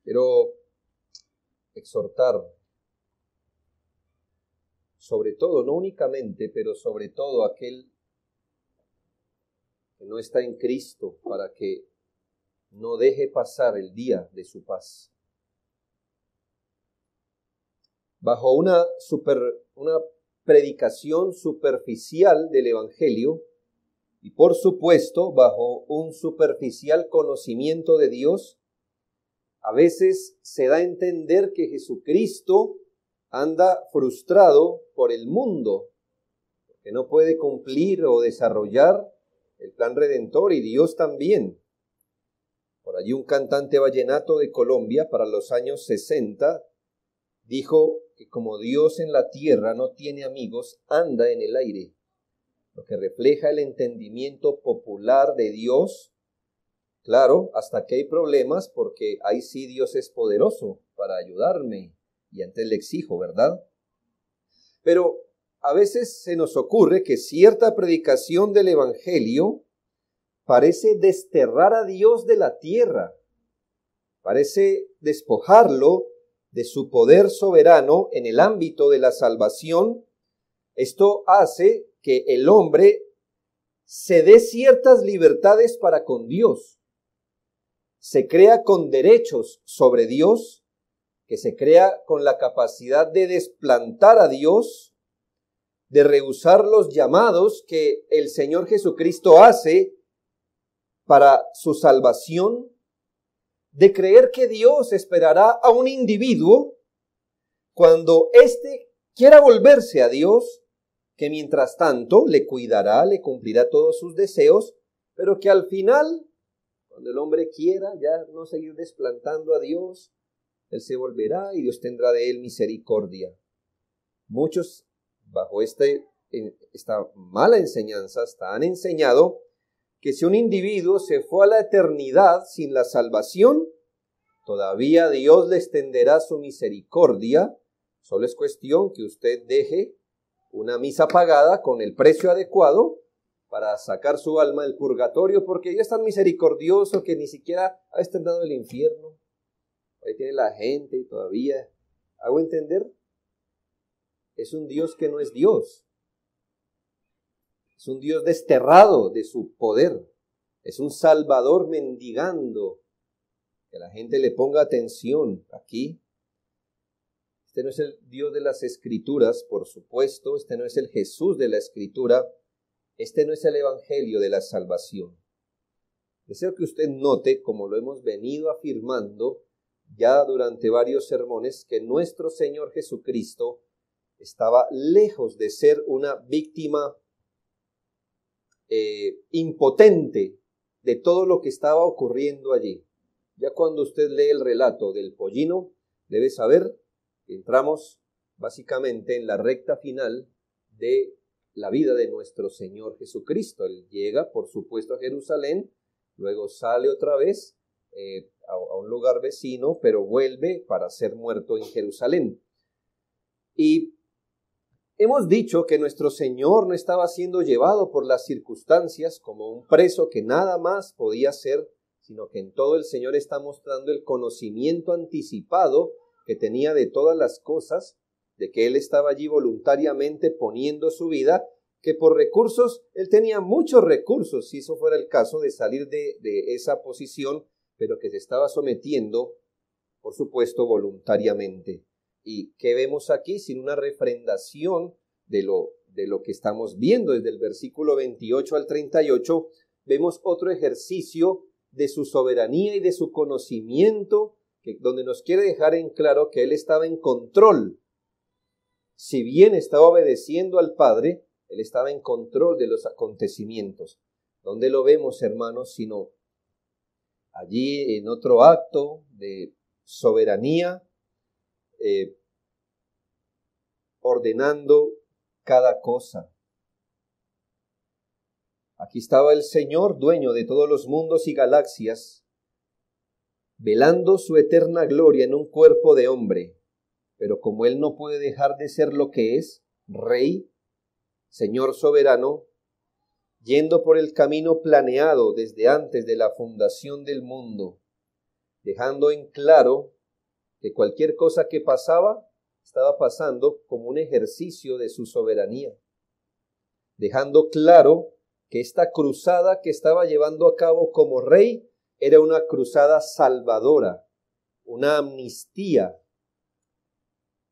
Quiero exhortar, sobre todo, no únicamente, pero sobre todo aquel que no está en Cristo, para que no deje pasar el día de su paz. Bajo una predicación superficial del Evangelio, y por supuesto bajo un superficial conocimiento de Dios, a veces se da a entender que Jesucristo anda frustrado por el mundo, que no puede cumplir o desarrollar el plan redentor, y Dios también. Por allí un cantante vallenato de Colombia para los años 60 dijo que como Dios en la tierra no tiene amigos, anda en el aire, lo que refleja el entendimiento popular de Dios. Claro, hasta que hay problemas, porque ahí sí Dios es poderoso para ayudarme, y antes le exijo, ¿verdad? Pero a veces se nos ocurre que cierta predicación del Evangelio parece desterrar a Dios de la tierra, parece despojarlo de su poder soberano en el ámbito de la salvación. Esto hace que el hombre se dé ciertas libertades para con Dios, se crea con derechos sobre Dios, que se crea con la capacidad de desplantar a Dios, de rehusar los llamados que el Señor Jesucristo hace para su salvación, de creer que Dios esperará a un individuo cuando éste quiera volverse a Dios, que mientras tanto le cuidará, le cumplirá todos sus deseos, pero que al final, cuando el hombre quiera ya no seguir desplantando a Dios, Él se volverá y Dios tendrá de él misericordia. Muchos, bajo esta mala enseñanza, han enseñado que si un individuo se fue a la eternidad sin la salvación, todavía Dios le extenderá su misericordia. Solo es cuestión que usted deje una misa pagada con el precio adecuado para sacar su alma del purgatorio, porque Dios es tan misericordioso que ni siquiera ha extendido el infierno. Ahí tiene la gente y todavía, ¿hago entender? Es un Dios que no es Dios. Es un Dios desterrado de su poder. Es un Salvador mendigando. Que la gente le ponga atención aquí. Este no es el Dios de las Escrituras, por supuesto. Este no es el Jesús de la Escritura. Este no es el Evangelio de la salvación. Deseo que usted note, como lo hemos venido afirmando ya durante varios sermones, que nuestro Señor Jesucristo estaba lejos de ser una víctima impotente de todo lo que estaba ocurriendo allí. Ya cuando usted lee el relato del pollino, debe saber que entramos básicamente en la recta final de la vida de nuestro Señor Jesucristo. Él llega, por supuesto, a Jerusalén, luego sale otra vez a un lugar vecino, pero vuelve para ser muerto en Jerusalén. Y hemos dicho que nuestro Señor no estaba siendo llevado por las circunstancias como un preso que nada más podía ser, sino que en todo el Señor está mostrando el conocimiento anticipado que tenía de todas las cosas, de que Él estaba allí voluntariamente poniendo su vida, que por recursos, Él tenía muchos recursos, si eso fuera el caso, de salir de esa posición, pero que se estaba sometiendo, por supuesto, voluntariamente. ¿Y qué vemos aquí? Sin una refrendación de lo que estamos viendo desde el versículo 28 al 38, vemos otro ejercicio de su soberanía y de su conocimiento, donde nos quiere dejar en claro que Él estaba en control. Si bien estaba obedeciendo al Padre, Él estaba en control de los acontecimientos. ¿Dónde lo vemos, hermanos? Sino allí en otro acto de soberanía, ordenando cada cosa. Aquí estaba el Señor, dueño de todos los mundos y galaxias, velando su eterna gloria en un cuerpo de hombre, pero como Él no puede dejar de ser lo que es, Rey, Señor soberano, yendo por el camino planeado desde antes de la fundación del mundo, dejando en claro que cualquier cosa que pasaba estaba pasando como un ejercicio de su soberanía, dejando claro que esta cruzada que estaba llevando a cabo como rey era una cruzada salvadora, una amnistía.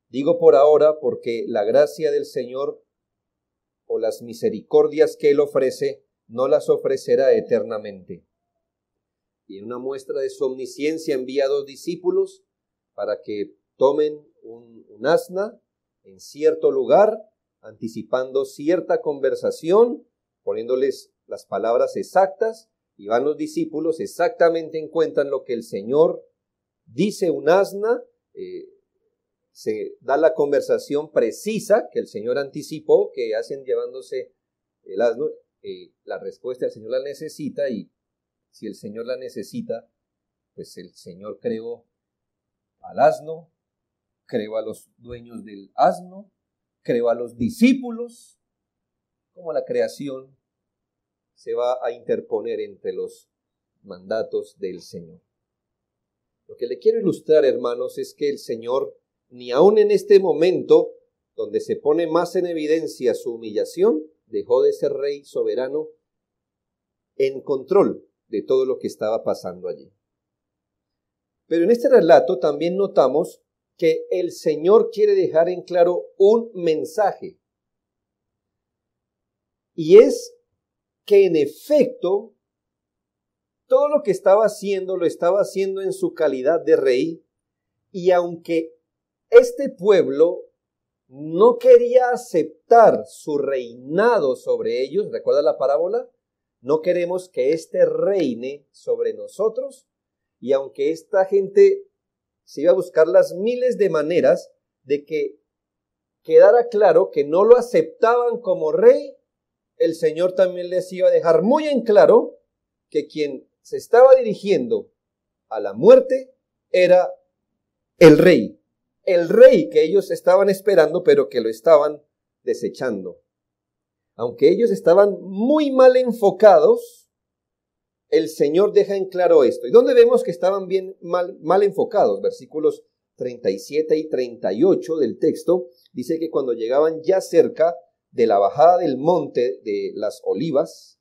Digo por ahora porque la gracia del Señor o las misericordias que Él ofrece no las ofrecerá eternamente. Y en una muestra de su omnisciencia envía a 2 discípulos para que tomen un asna en cierto lugar, anticipando cierta conversación, poniéndoles las palabras exactas, y van los discípulos, exactamente encuentran lo que el Señor dice un asna, se da la conversación precisa que el Señor anticipó, que hacen llevándose el asno, la respuesta el Señor la necesita, y si el Señor la necesita, pues el Señor creó al asno, creó a los dueños del asno, creó a los discípulos. Como la creación se va a interponer entre los mandatos del Señor. Lo que le quiero ilustrar, hermanos, es que el Señor, ni aun en este momento, donde se pone más en evidencia su humillación, dejó de ser rey soberano en control de todo lo que estaba pasando allí. Pero en este relato también notamos que el Señor quiere dejar en claro un mensaje. Y es que en efecto, todo lo que estaba haciendo, lo estaba haciendo en su calidad de rey. Y aunque este pueblo no quería aceptar su reinado sobre ellos, ¿recuerda la parábola? No queremos que éste reine sobre nosotros. Y aunque esta gente se iba a buscar las miles de maneras de que quedara claro que no lo aceptaban como rey, el Señor también les iba a dejar muy en claro que quien se estaba dirigiendo a la muerte era el rey que ellos estaban esperando, pero que lo estaban desechando. Aunque ellos estaban muy mal enfocados, el Señor deja en claro esto. ¿Y dónde vemos que estaban mal enfocados? Versículos 37 y 38 del texto, dice que cuando llegaban ya cerca de la bajada del monte de las Olivas,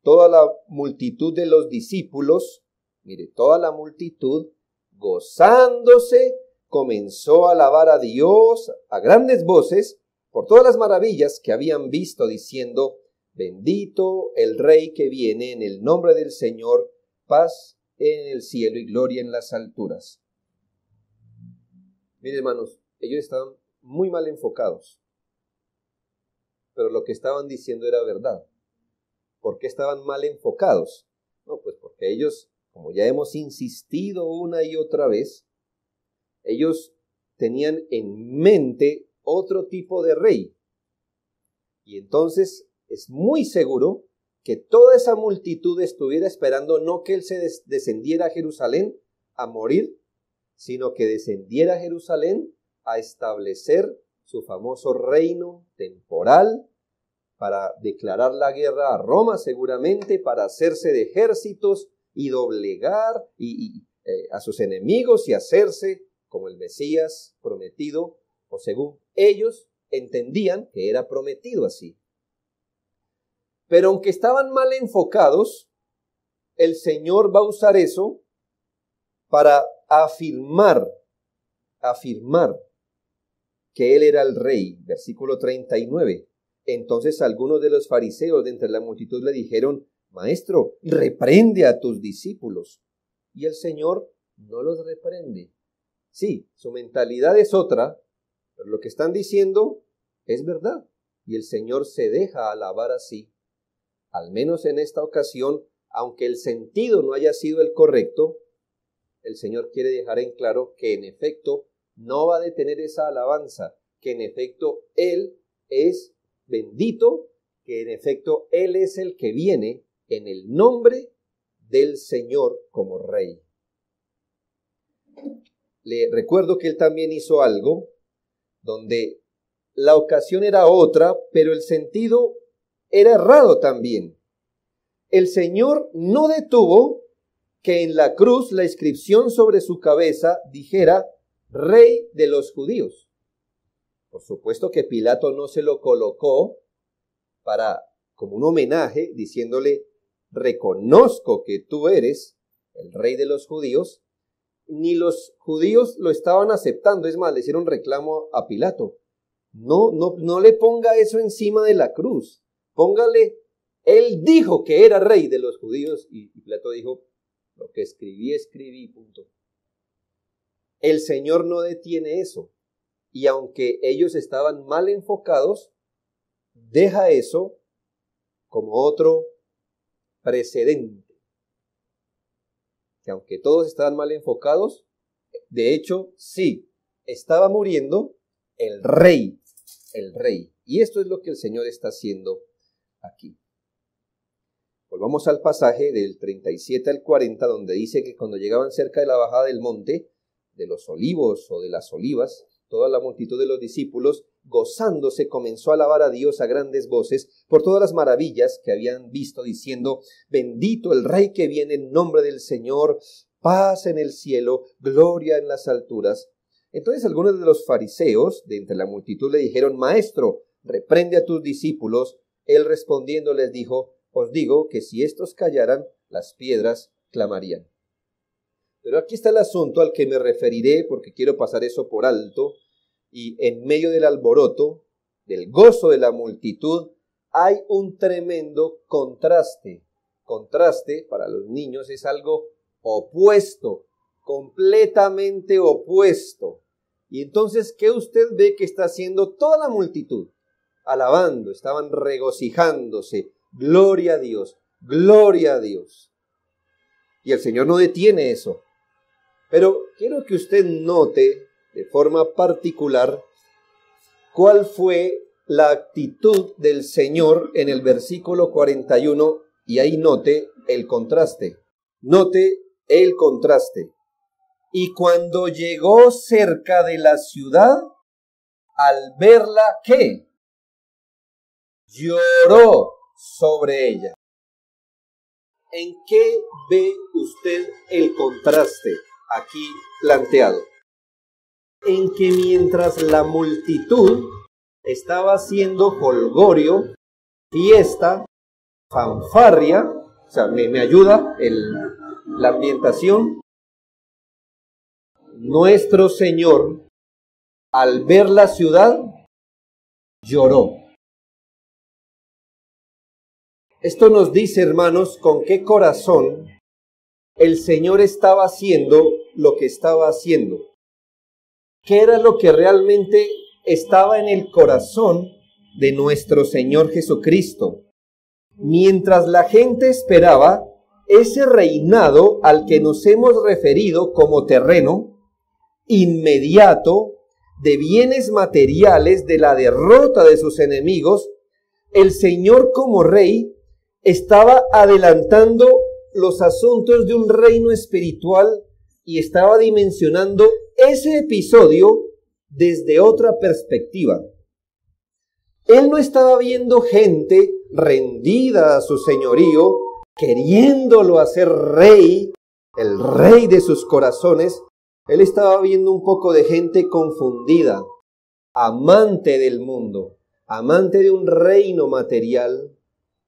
toda la multitud de los discípulos, mire, toda la multitud, gozándose, comenzó a alabar a Dios a grandes voces por todas las maravillas que habían visto, diciendo: bendito el Rey que viene en el nombre del Señor, paz en el cielo y gloria en las alturas. Miren, hermanos, ellos estaban muy mal enfocados, pero lo que estaban diciendo era verdad. ¿Por qué estaban mal enfocados? No, pues porque ellos, como ya hemos insistido una y otra vez, ellos tenían en mente otro tipo de rey. Y entonces es muy seguro que toda esa multitud estuviera esperando no que él se descendiera a Jerusalén a morir, sino que descendiera a Jerusalén a establecer su famoso reino temporal, para declarar la guerra a Roma seguramente, para hacerse de ejércitos y doblegar a sus enemigos y hacerse como el Mesías prometido, o según ellos entendían que era prometido así. Pero aunque estaban mal enfocados, el Señor va a usar eso para afirmar que Él era el Rey. Versículo 39. Entonces algunos de los fariseos de entre la multitud le dijeron: Maestro, reprende a tus discípulos. Y el Señor no los reprende. Sí, su mentalidad es otra, pero lo que están diciendo es verdad. Y el Señor se deja alabar así. Al menos en esta ocasión, aunque el sentido no haya sido el correcto, el Señor quiere dejar en claro que en efecto no va a detener esa alabanza, que en efecto Él es bendito, que en efecto Él es el que viene en el nombre del Señor como Rey. Le recuerdo que Él también hizo algo donde la ocasión era otra, pero el sentido era errado también. El Señor no detuvo que en la cruz la inscripción sobre su cabeza dijera Rey de los Judíos. Por supuesto que Pilato no se lo colocó como un homenaje, diciéndole, reconozco que tú eres el Rey de los Judíos, ni los judíos lo estaban aceptando. Es más, le hicieron reclamo a Pilato. No le ponga eso encima de la cruz. Póngale, él dijo que era Rey de los Judíos, y Pilato dijo, lo que escribí, punto. El Señor no detiene eso. Y aunque ellos estaban mal enfocados, deja eso como otro precedente. Que aunque todos estaban mal enfocados, de hecho, sí, estaba muriendo el rey. Y esto es lo que el Señor está haciendo aquí. Volvamos al pasaje del 37 al 40, donde dice que cuando llegaban cerca de la bajada del monte, de los olivos o de las olivas, toda la multitud de los discípulos, gozándose, comenzó a alabar a Dios a grandes voces por todas las maravillas que habían visto, diciendo, bendito el Rey que viene en nombre del Señor, paz en el cielo, gloria en las alturas. Entonces algunos de los fariseos de entre la multitud le dijeron, Maestro, reprende a tus discípulos. Él respondiendo les dijo, os digo que si estos callaran, las piedras clamarían. Pero aquí está el asunto al que me referiré, porque quiero pasar eso por alto, y en medio del alboroto, del gozo de la multitud, hay un tremendo contraste. Contraste para los niños es algo opuesto, completamente opuesto. Y entonces, ¿qué usted ve que está haciendo toda la multitud? Alabando, estaban regocijándose. Gloria a Dios, gloria a Dios. Y el Señor no detiene eso. Pero quiero que usted note de forma particular cuál fue la actitud del Señor en el versículo 41, y ahí note el contraste. Note el contraste. Y cuando llegó cerca de la ciudad, al verla, ¿qué? Lloró sobre ella. ¿En qué ve usted el contraste aquí planteado? En que mientras la multitud estaba haciendo jolgorio, fiesta, fanfarria, o sea, me ayuda la ambientación, nuestro Señor, al ver la ciudad, lloró. Esto nos dice, hermanos, con qué corazón el Señor estaba haciendo lo que estaba haciendo. ¿Qué era lo que realmente estaba en el corazón de nuestro Señor Jesucristo? Mientras la gente esperaba ese reinado al que nos hemos referido como terreno, inmediato, de bienes materiales, de la derrota de sus enemigos, el Señor como Rey estaba adelantando los asuntos de un reino espiritual y estaba dimensionando ese episodio desde otra perspectiva. Él no estaba viendo gente rendida a su señorío, queriéndolo hacer rey, el rey de sus corazones. Él estaba viendo un poco de gente confundida, amante del mundo, amante de un reino material,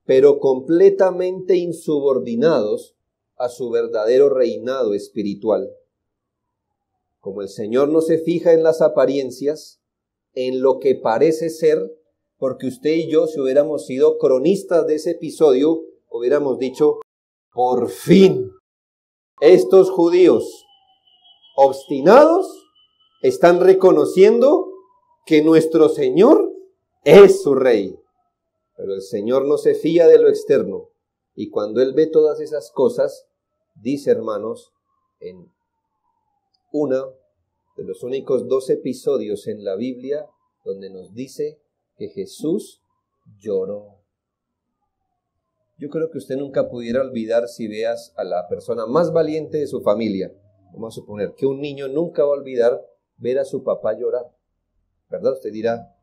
pero completamente insubordinados a su verdadero reinado espiritual. Como el Señor no se fija en las apariencias, en lo que parece ser, porque usted y yo, si hubiéramos sido cronistas de ese episodio, hubiéramos dicho, por fin, estos judíos obstinados están reconociendo que nuestro Señor es su Rey. Pero el Señor no se fía de lo externo. Y cuando Él ve todas esas cosas, dice, hermanos, en uno de los únicos 2 episodios en la Biblia donde nos dice que Jesús lloró. Yo creo que usted nunca pudiera olvidar, si veas a la persona más valiente de su familia, vamos a suponer que un niño nunca va a olvidar ver a su papá llorar, ¿verdad? Usted dirá,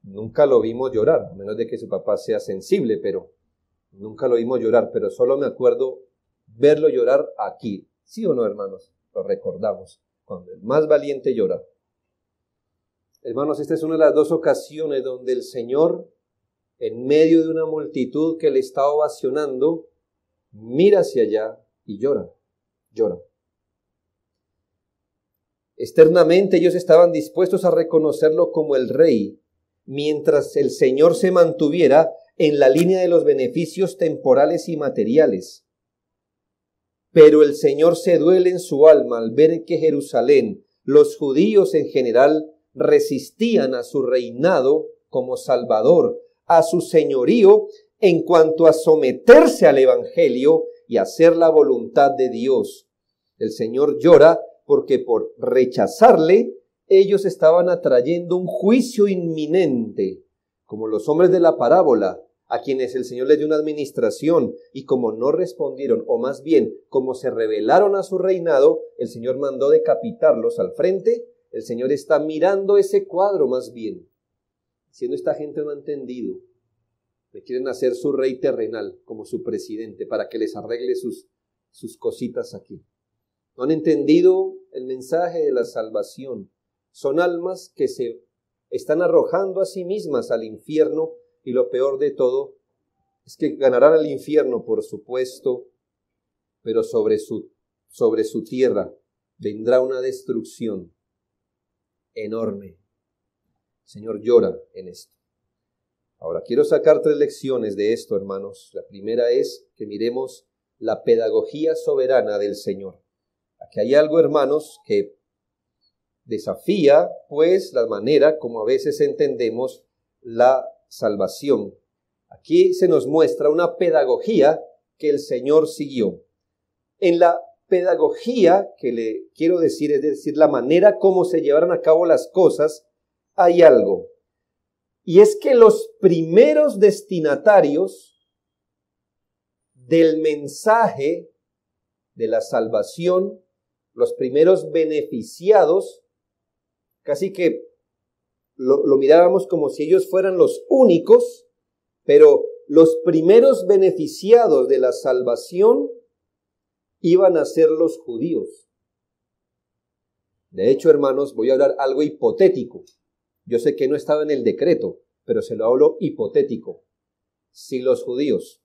nunca lo vimos llorar, a menos de que su papá sea sensible, pero nunca lo vimos llorar. Pero solo me acuerdo verlo llorar aquí. ¿Sí o no, hermanos? Lo recordamos, cuando el más valiente llora. Hermanos, esta es una de las dos ocasiones donde el Señor, en medio de una multitud que le está ovacionando, mira hacia allá y llora. Externamente ellos estaban dispuestos a reconocerlo como el Rey, mientras el Señor se mantuviera en la línea de los beneficios temporales y materiales. Pero el Señor se duele en su alma al ver que Jerusalén, los judíos en general, resistían a su reinado como Salvador, a su señorío en cuanto a someterse al Evangelio y hacer la voluntad de Dios. El Señor llora porque por rechazarle, ellos estaban atrayendo un juicio inminente, como los hombres de la parábola, a quienes el Señor les dio una administración, y como no respondieron, o más bien, como se rebelaron a su reinado, el Señor mandó decapitarlos al frente. El Señor está mirando ese cuadro más bien, diciendo: esta gente no ha entendido, le quieren hacer su rey terrenal, como su presidente, para que les arregle sus cositas aquí. No han entendido el mensaje de la salvación. Son almas que se están arrojando a sí mismas al infierno, y lo peor de todo es que ganarán el infierno, por supuesto, pero sobre su tierra vendrá una destrucción enorme. El Señor llora en esto. Ahora, quiero sacar 3 lecciones de esto, hermanos. La primera es que miremos la pedagogía soberana del Señor. Aquí hay algo, hermanos, que desafía, pues, la manera como a veces entendemos la salvación. Aquí se nos muestra una pedagogía que el Señor siguió. En la pedagogía que le quiero decir, es decir, la manera como se llevaron a cabo las cosas, hay algo. Y es que los primeros destinatarios del mensaje de la salvación, los primeros beneficiados, casi que lo mirábamos como si ellos fueran los únicos, pero los primeros beneficiados de la salvación iban a ser los judíos. De hecho, hermanos, voy a hablar algo hipotético. Yo sé que no estaba en el decreto, pero se lo hablo hipotético. Si los judíos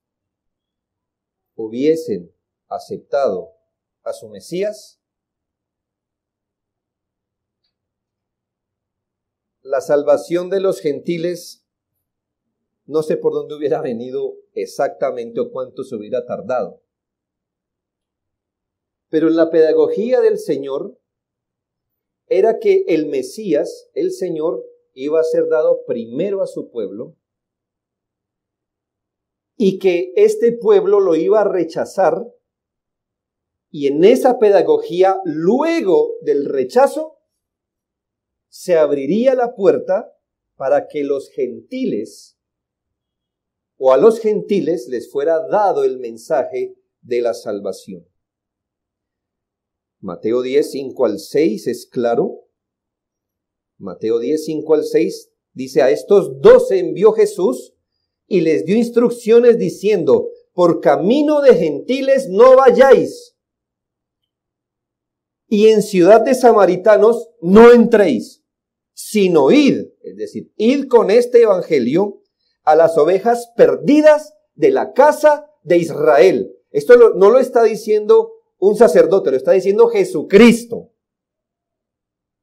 hubiesen aceptado a su Mesías, la salvación de los gentiles, no sé por dónde hubiera venido exactamente o cuánto se hubiera tardado. Pero en la pedagogía del Señor era que el Mesías, el Señor, iba a ser dado primero a su pueblo y que este pueblo lo iba a rechazar, y en esa pedagogía, luego del rechazo, se abriría la puerta para que los gentiles, o a los gentiles les fuera dado el mensaje de la salvación. Mateo 10, 5 al 6 es claro. Mateo 10, 5 al 6 dice: a estos 12 envió Jesús y les dio instrucciones diciendo: por camino de gentiles no vayáis, y en ciudad de samaritanos no entréis, sino id, es decir, id con este evangelio a las ovejas perdidas de la casa de Israel. Esto no lo está diciendo un sacerdote, lo está diciendo Jesucristo.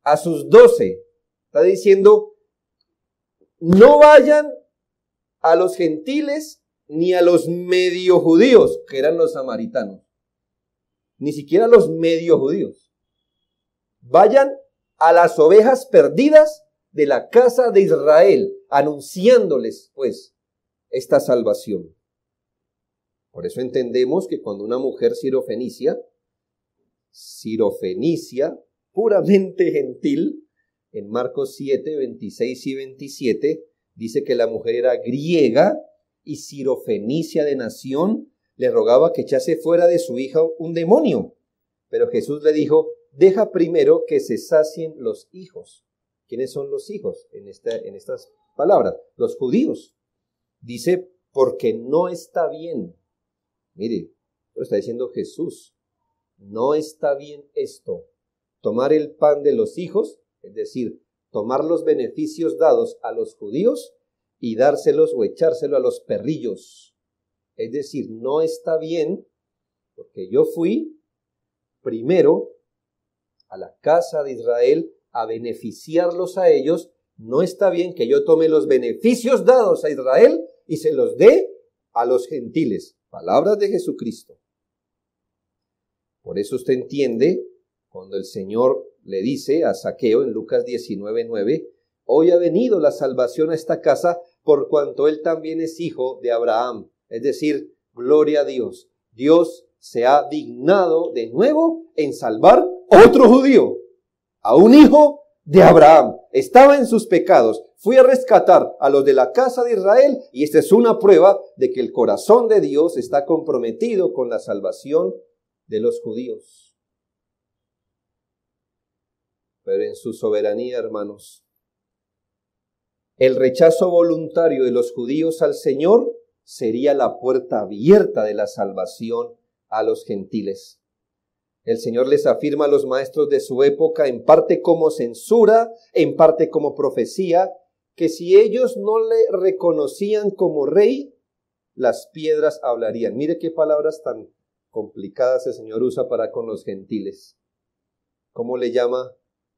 A sus 12 está diciendo: no vayan a los gentiles ni a los medio judíos, que eran los samaritanos, ni siquiera a los medio judíos. Vayan a las ovejas perdidas de la casa de Israel, anunciándoles, pues, esta salvación. Por eso entendemos que cuando una mujer sirofenicia, puramente gentil, en Marcos 7, 26 y 27, dice que la mujer era griega y sirofenicia de nación, le rogaba que echase fuera de su hija un demonio. Pero Jesús le dijo: deja primero que se sacien los hijos. ¿Quiénes son los hijos en estas palabras? Los judíos. Dice: porque no está bien. Mire, Pero está diciendo Jesús, no está bien esto. Tomar el pan de los hijos, es decir, tomar los beneficios dados a los judíos y dárselos o echárselo a los perrillos. Es decir, no está bien, porque yo fui primero a la casa de Israel a beneficiarlos a ellos. No está bien que yo tome los beneficios dados a Israel y se los dé a los gentiles. Palabras de Jesucristo. Por eso usted entiende cuando el Señor le dice a Zaqueo en Lucas 19:9, hoy ha venido la salvación a esta casa por cuanto él también es hijo de Abraham. Es decir, gloria a Dios. Dios se ha dignado de nuevo en salvar a otro judío, a un hijo de Abraham. Estaba en sus pecados. Fui a rescatar a los de la casa de Israel y esta es una prueba de que el corazón de Dios está comprometido con la salvación de los judíos. Pero en su soberanía, hermanos, el rechazo voluntario de los judíos al Señor sería la puerta abierta de la salvación a los gentiles. El Señor les afirma a los maestros de su época, en parte como censura, en parte como profecía, que si ellos no le reconocían como rey, las piedras hablarían. Mire qué palabras tan complicadas el Señor usa para con los gentiles. ¿Cómo le llama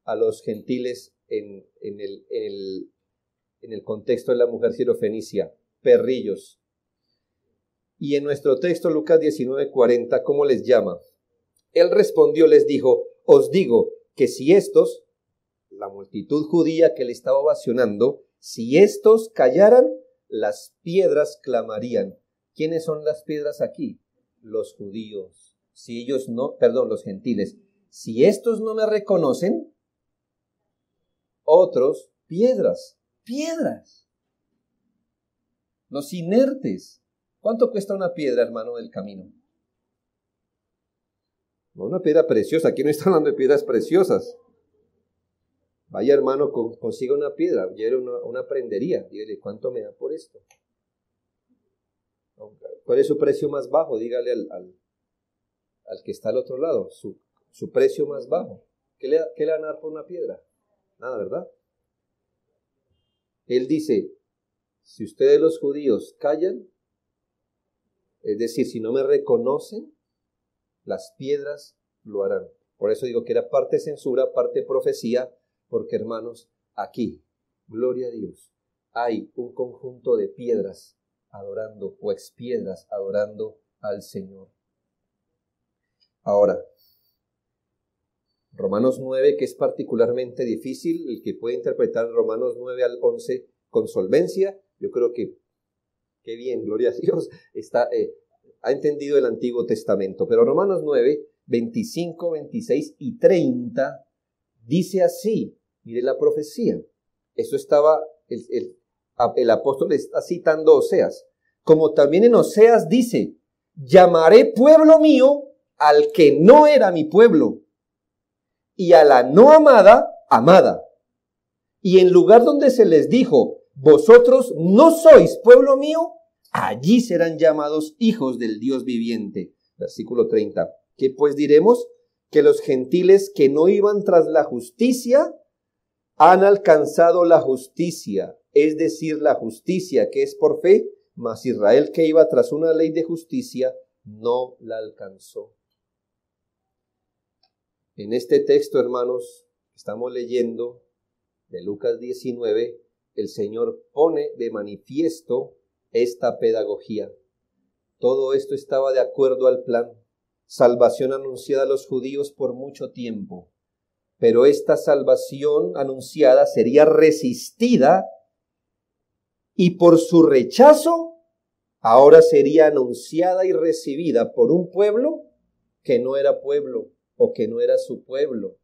a los gentiles en el contexto de la mujer sirofenicia? Perrillos. Y en nuestro texto, Lucas 19:40, ¿cómo les llama? Él respondió, les dijo, os digo que si estos, la multitud judía que le estaba ovacionando, si estos callaran, las piedras clamarían. ¿Quiénes son las piedras aquí? Los judíos. Si ellos no, los gentiles. Si estos no me reconocen, otros, piedras. Los inertes. ¿Cuánto cuesta una piedra, hermano, del camino? No, una piedra preciosa. Aquí no está hablando de piedras preciosas. Vaya, hermano, consiga una piedra, lleve una prendería. Dígale, ¿cuánto me da por esto? ¿Cuál es su precio más bajo? Dígale al que está al otro lado. Su precio más bajo. ¿Qué le van a dar por una piedra? Nada, ¿verdad? Él dice, si ustedes los judíos callan, es decir, si no me reconocen, las piedras lo harán. Por eso digo que era parte censura, parte profecía, porque hermanos, aquí, gloria a Dios, hay un conjunto de piedras adorando, o expiedras adorando al Señor. Ahora, Romanos 9, que es particularmente difícil, el que puede interpretar Romanos 9 al 11 con solvencia, yo creo que, qué bien, gloria a Dios, ha entendido el Antiguo Testamento. Pero Romanos 9, 25, 26 y 30 dice así, mire la profecía. Eso estaba, el apóstol está citando Oseas. Como también en Oseas dice, llamaré pueblo mío al que no era mi pueblo, y a la no amada, amada. Y en lugar donde se les dijo, vosotros no sois pueblo mío, allí serán llamados hijos del Dios viviente. Versículo 30. ¿Qué pues diremos? Que los gentiles que no iban tras la justicia han alcanzado la justicia, es decir, la justicia que es por fe, mas Israel que iba tras una ley de justicia no la alcanzó. En este texto, hermanos, estamos leyendo de Lucas 19, el Señor pone de manifiesto esta pedagogía. Todo esto estaba de acuerdo al plan. Salvación anunciada a los judíos por mucho tiempo. Pero esta salvación anunciada sería resistida y por su rechazo ahora sería anunciada y recibida por un pueblo que no era pueblo o que no era su pueblo.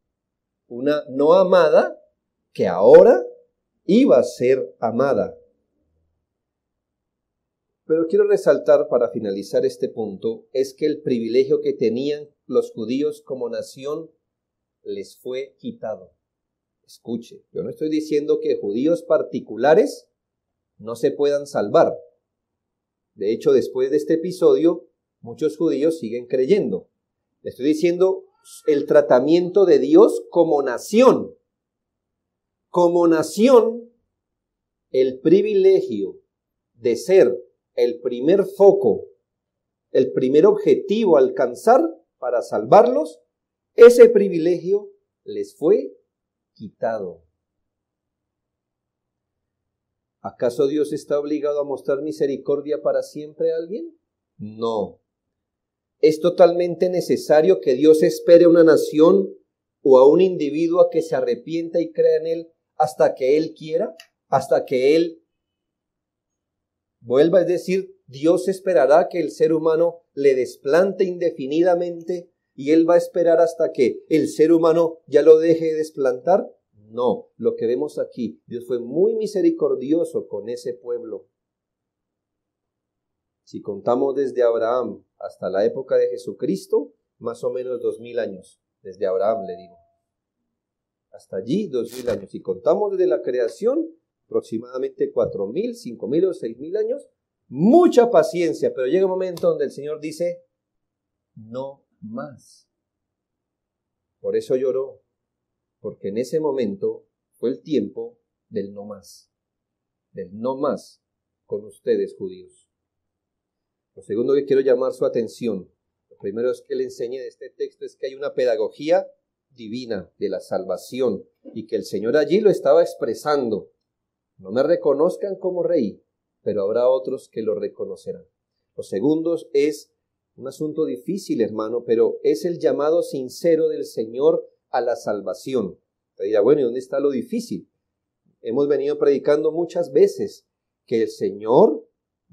Una no amada que ahora iba a ser amada. Pero quiero resaltar para finalizar este punto, es que el privilegio que tenían los judíos como nación les fue quitado. Escuche, yo no estoy diciendo que judíos particulares no se puedan salvar. De hecho, después de este episodio, Muchos judíos siguen creyendo. Le estoy diciendo el tratamiento de Dios como nación. Como nación, el privilegio de ser el primer foco, el primer objetivo a alcanzar para salvarlos, ese privilegio les fue quitado. ¿Acaso Dios está obligado a mostrar misericordia para siempre a alguien? No. ¿Es totalmente necesario que Dios espere a una nación o a un individuo a que se arrepienta y crea en Él hasta que Él quiera? ¿Hasta que Él vuelva? Es decir, Dios esperará que el ser humano le desplante indefinidamente y Él va a esperar hasta que el ser humano ya lo deje de desplantar. No, lo que vemos aquí, Dios fue muy misericordioso con ese pueblo. Si contamos desde Abraham hasta la época de Jesucristo, más o menos 2000 años, desde Abraham le digo. Hasta allí 2000 años. Si contamos desde la creación, aproximadamente 4000, 5000 o 6000 años, mucha paciencia, pero llega un momento donde el Señor dice, no más. Por eso lloró, porque en ese momento fue el tiempo del no más con ustedes judíos. Lo segundo que quiero llamar su atención, lo primero es que le enseñe de este texto es que hay una pedagogía divina de la salvación y que el Señor allí lo estaba expresando. No me reconozcan como rey, pero habrá otros que lo reconocerán. Lo segundo es un asunto difícil, hermano, pero es el llamado sincero del Señor a la salvación. Te dirá, bueno, ¿y dónde está lo difícil? Hemos venido predicando muchas veces que el Señor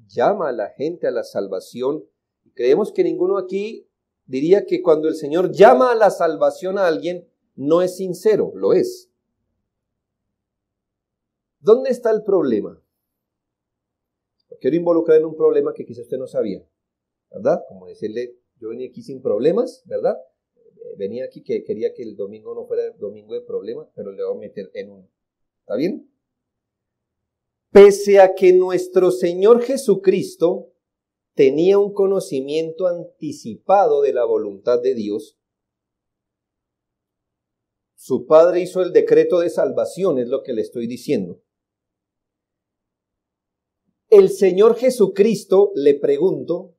llama a la gente a la salvación. Y creemos que ninguno aquí diría que cuando el Señor llama a la salvación a alguien, no es sincero, lo es. ¿Dónde está el problema? Lo quiero involucrar en un problema que quizás usted no sabía, ¿verdad? Como decirle, yo venía aquí sin problemas, ¿verdad? Venía aquí que quería que el domingo no fuera domingo de problemas, pero le voy a meter en uno. ¿Está bien? Pese a que nuestro Señor Jesucristo tenía un conocimiento anticipado de la voluntad de Dios, su Padre hizo el decreto de salvación, es lo que le estoy diciendo. El Señor Jesucristo, le pregunto,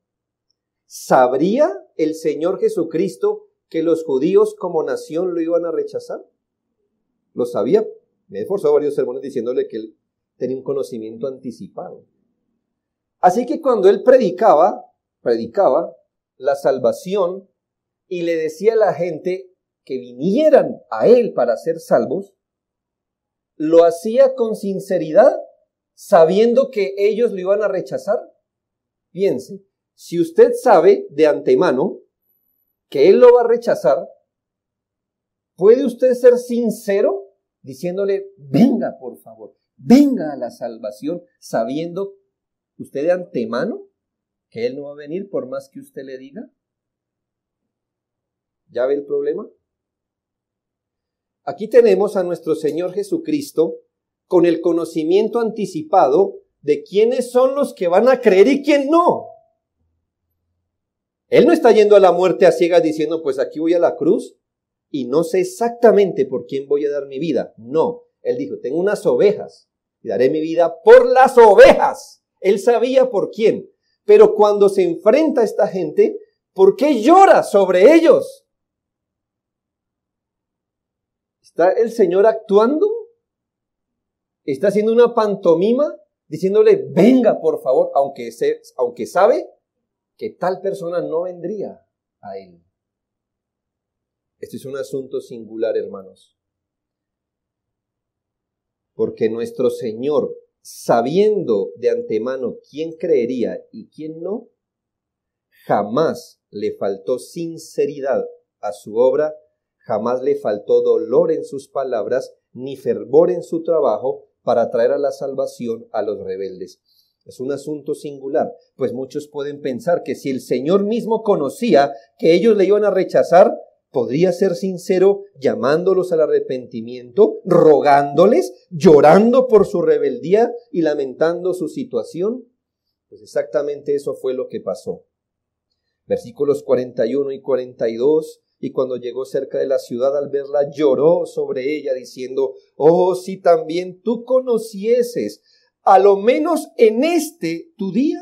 ¿sabría el Señor Jesucristo que los judíos como nación lo iban a rechazar? ¿Lo sabía? Me he esforzado varios sermones diciéndole que él tenía un conocimiento anticipado. Así que cuando él predicaba la salvación y le decía a la gente que vinieran a él para ser salvos, lo hacía con sinceridad, sabiendo que ellos lo iban a rechazar. Piense, si usted sabe de antemano que él lo va a rechazar, ¿puede usted ser sincero diciéndole, venga por favor, venga a la salvación, sabiendo usted de antemano que él no va a venir por más que usted le diga? ¿Ya ve el problema? Aquí tenemos a nuestro Señor Jesucristo con el conocimiento anticipado de quiénes son los que van a creer y quién no. Él no está yendo a la muerte a ciegas diciendo, pues aquí voy a la cruz y no sé exactamente por quién voy a dar mi vida. No, él dijo, tengo unas ovejas y daré mi vida por las ovejas. Él sabía por quién. Pero cuando se enfrenta a esta gente, ¿por qué llora sobre ellos? ¿Está el Señor actuando? ¿Está haciendo una pantomima? Diciéndole, venga por favor, aunque sabe que tal persona no vendría a él. Este es un asunto singular, hermanos. Porque nuestro Señor, sabiendo de antemano quién creería y quién no, jamás le faltó sinceridad a su obra, jamás le faltó dolor en sus palabras, ni fervor en su trabajo para traer a la salvación a los rebeldes. Es un asunto singular, pues muchos pueden pensar que si el Señor mismo conocía que ellos le iban a rechazar, podría ser sincero llamándolos al arrepentimiento, rogándoles, llorando por su rebeldía y lamentando su situación. Pues exactamente eso fue lo que pasó. Versículos 41 y 42. Y cuando llegó cerca de la ciudad, al verla, lloró sobre ella, diciendo: oh, si también tú conocieses, a lo menos en este tu día,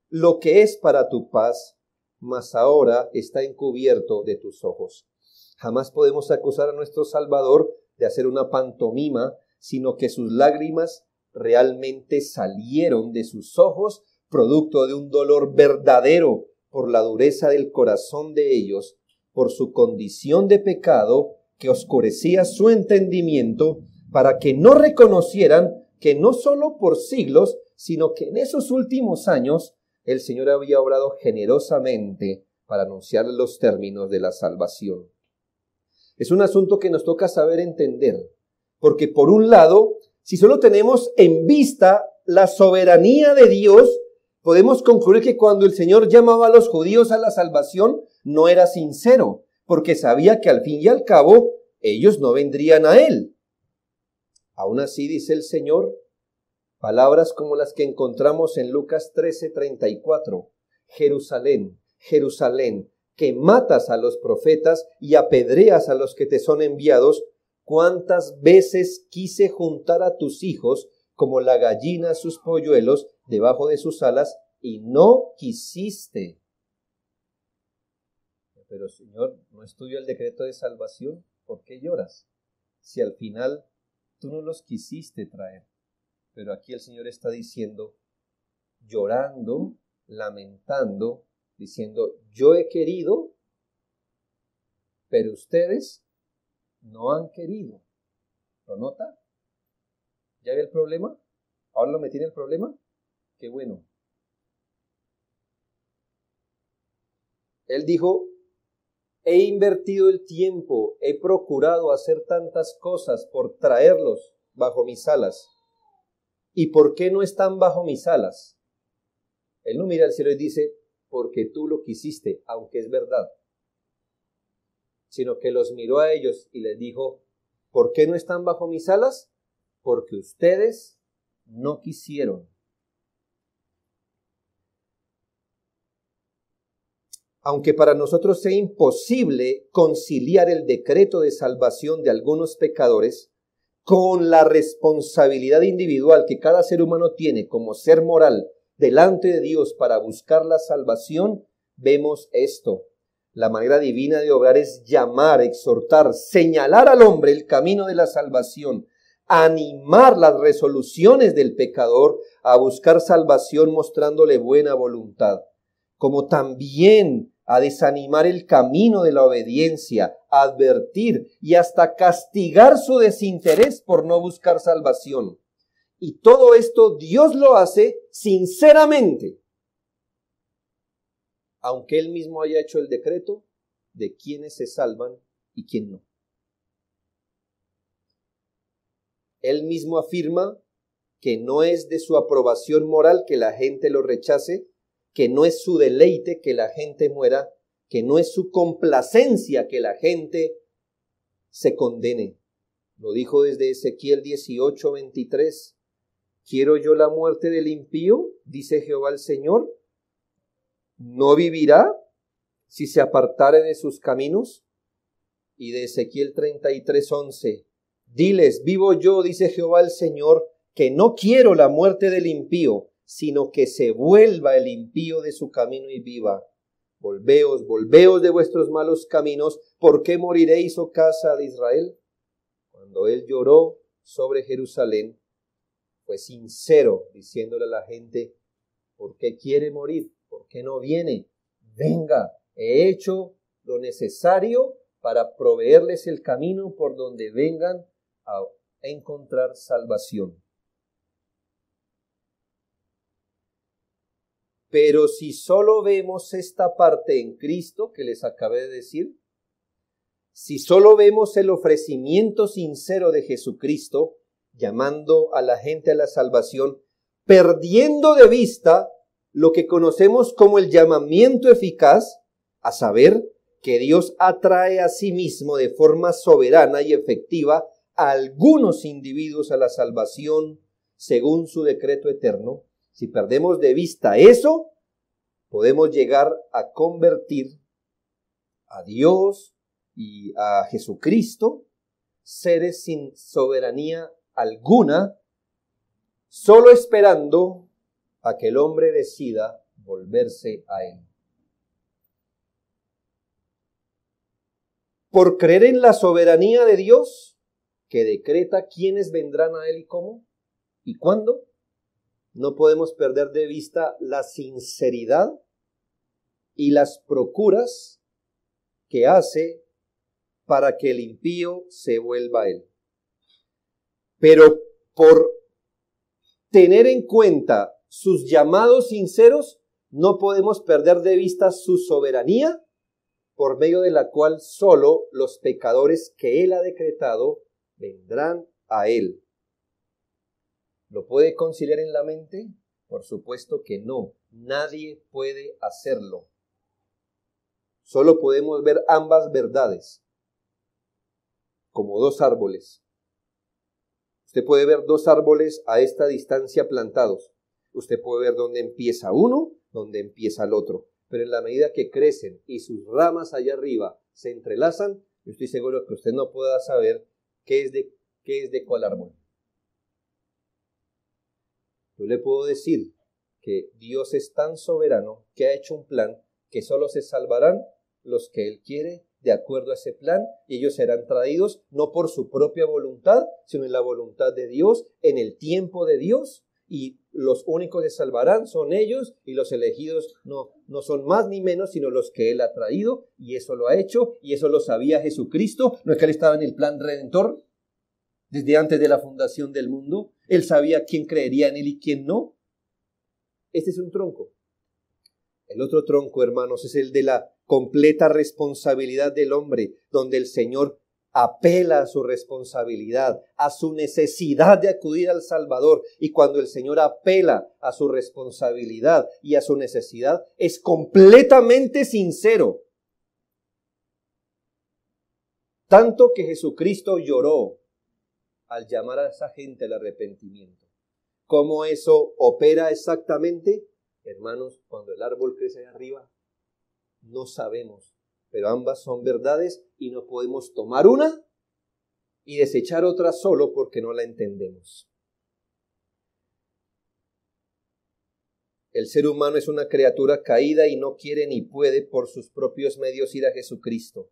lo que es para tu paz, mas ahora está encubierto de tus ojos. Jamás podemos acusar a nuestro Salvador de hacer una pantomima, sino que sus lágrimas realmente salieron de sus ojos, producto de un dolor verdadero por la dureza del corazón de ellos, por su condición de pecado que oscurecía su entendimiento, para que no reconocieran que no solo por siglos, sino que en esos últimos años el Señor había obrado generosamente para anunciar los términos de la salvación. Es un asunto que nos toca saber entender, porque por un lado, si solo tenemos en vista la soberanía de Dios, podemos concluir que cuando el Señor llamaba a los judíos a la salvación, no era sincero, porque sabía que al fin y al cabo ellos no vendrían a Él. Aún así, dice el Señor, palabras como las que encontramos en Lucas 13:34, Jerusalén, Jerusalén, que matas a los profetas y apedreas a los que te son enviados, cuántas veces quise juntar a tus hijos como la gallina a sus polluelos debajo de sus alas, y no quisiste. Pero Señor, ¿no es tuyo el decreto de salvación? ¿Por qué lloras? Si al final tú no los quisiste traer. Pero aquí el Señor está diciendo, llorando, lamentando, diciendo, yo he querido, pero ustedes no han querido. ¿Lo nota? ¿Ya ve el problema? ¿Ahora lo metí en el problema? Qué bueno. Él dijo, he invertido el tiempo, he procurado hacer tantas cosas por traerlos bajo mis alas. ¿Y por qué no están bajo mis alas? Él no mira al cielo y dice, porque tú lo quisiste, aunque es verdad. Sino que los miró a ellos y les dijo, ¿por qué no están bajo mis alas? Porque ustedes no quisieron. Aunque para nosotros sea imposible conciliar el decreto de salvación de algunos pecadores con la responsabilidad individual que cada ser humano tiene como ser moral delante de Dios para buscar la salvación, vemos esto. La manera divina de obrar es llamar, exhortar, señalar al hombre el camino de la salvación, animar las resoluciones del pecador a buscar salvación mostrándole buena voluntad, como también a desanimar el camino de la obediencia, a advertir y hasta castigar su desinterés por no buscar salvación. Y todo esto Dios lo hace sinceramente, aunque Él mismo haya hecho el decreto de quiénes se salvan y quién no. Él mismo afirma que no es de su aprobación moral que la gente lo rechace, que no es su deleite que la gente muera, que no es su complacencia que la gente se condene. Lo dijo desde Ezequiel 18:23. ¿Quiero yo la muerte del impío? Dice Jehová el Señor. ¿No vivirá si se apartare de sus caminos? Y de Ezequiel 33:11. Diles, vivo yo, dice Jehová el Señor, que no quiero la muerte del impío, sino que se vuelva el impío de su camino y viva. Volveos, volveos de vuestros malos caminos, ¿por qué moriréis, oh casa de Israel? Cuando él lloró sobre Jerusalén, fue sincero, diciéndole a la gente, ¿por qué quiere morir? ¿Por qué no viene? Venga, he hecho lo necesario para proveerles el camino por donde vengan a encontrar salvación. Pero si solo vemos esta parte en Cristo que les acabé de decir, si solo vemos el ofrecimiento sincero de Jesucristo, llamando a la gente a la salvación, perdiendo de vista lo que conocemos como el llamamiento eficaz, a saber, que Dios atrae a sí mismo de forma soberana y efectiva a algunos individuos a la salvación según su decreto eterno. Si perdemos de vista eso, podemos llegar a convertir a Dios y a Jesucristo, seres sin soberanía alguna, solo esperando a que el hombre decida volverse a Él. Por creer en la soberanía de Dios, que decreta quiénes vendrán a Él y cómo y cuándo, no podemos perder de vista la sinceridad y las procuras que hace para que el impío se vuelva a Él. Pero por tener en cuenta sus llamados sinceros, no podemos perder de vista su soberanía, por medio de la cual solo los pecadores que Él ha decretado vendrán a Él. ¿Lo puede conciliar en la mente? Por supuesto que no. Nadie puede hacerlo. Solo podemos ver ambas verdades, como dos árboles. Usted puede ver dos árboles a esta distancia plantados. Usted puede ver dónde empieza uno, dónde empieza el otro. Pero en la medida que crecen y sus ramas allá arriba se entrelazan, yo estoy seguro que usted no pueda saber qué es de cuál árbol. Yo le puedo decir que Dios es tan soberano que ha hecho un plan que solo se salvarán los que Él quiere de acuerdo a ese plan, y ellos serán traídos no por su propia voluntad, sino en la voluntad de Dios, en el tiempo de Dios, y los únicos que salvarán son ellos, y los elegidos no son más ni menos, sino los que Él ha traído, y eso lo ha hecho, y eso lo sabía Jesucristo. No es que Él estaba en el plan redentor desde antes de la fundación del mundo. Él sabía quién creería en Él y quién no. Este es un tronco. El otro tronco, hermanos, es el de la completa responsabilidad del hombre, donde el Señor apela a su responsabilidad, a su necesidad de acudir al Salvador. Y cuando el Señor apela a su responsabilidad y a su necesidad, es completamente sincero. Tanto que Jesucristo lloró al llamar a esa gente al arrepentimiento. ¿Cómo eso opera exactamente? Hermanos, cuando el árbol crece allá arriba, no sabemos, pero ambas son verdades y no podemos tomar una y desechar otra solo porque no la entendemos. El ser humano es una criatura caída y no quiere ni puede por sus propios medios ir a Jesucristo,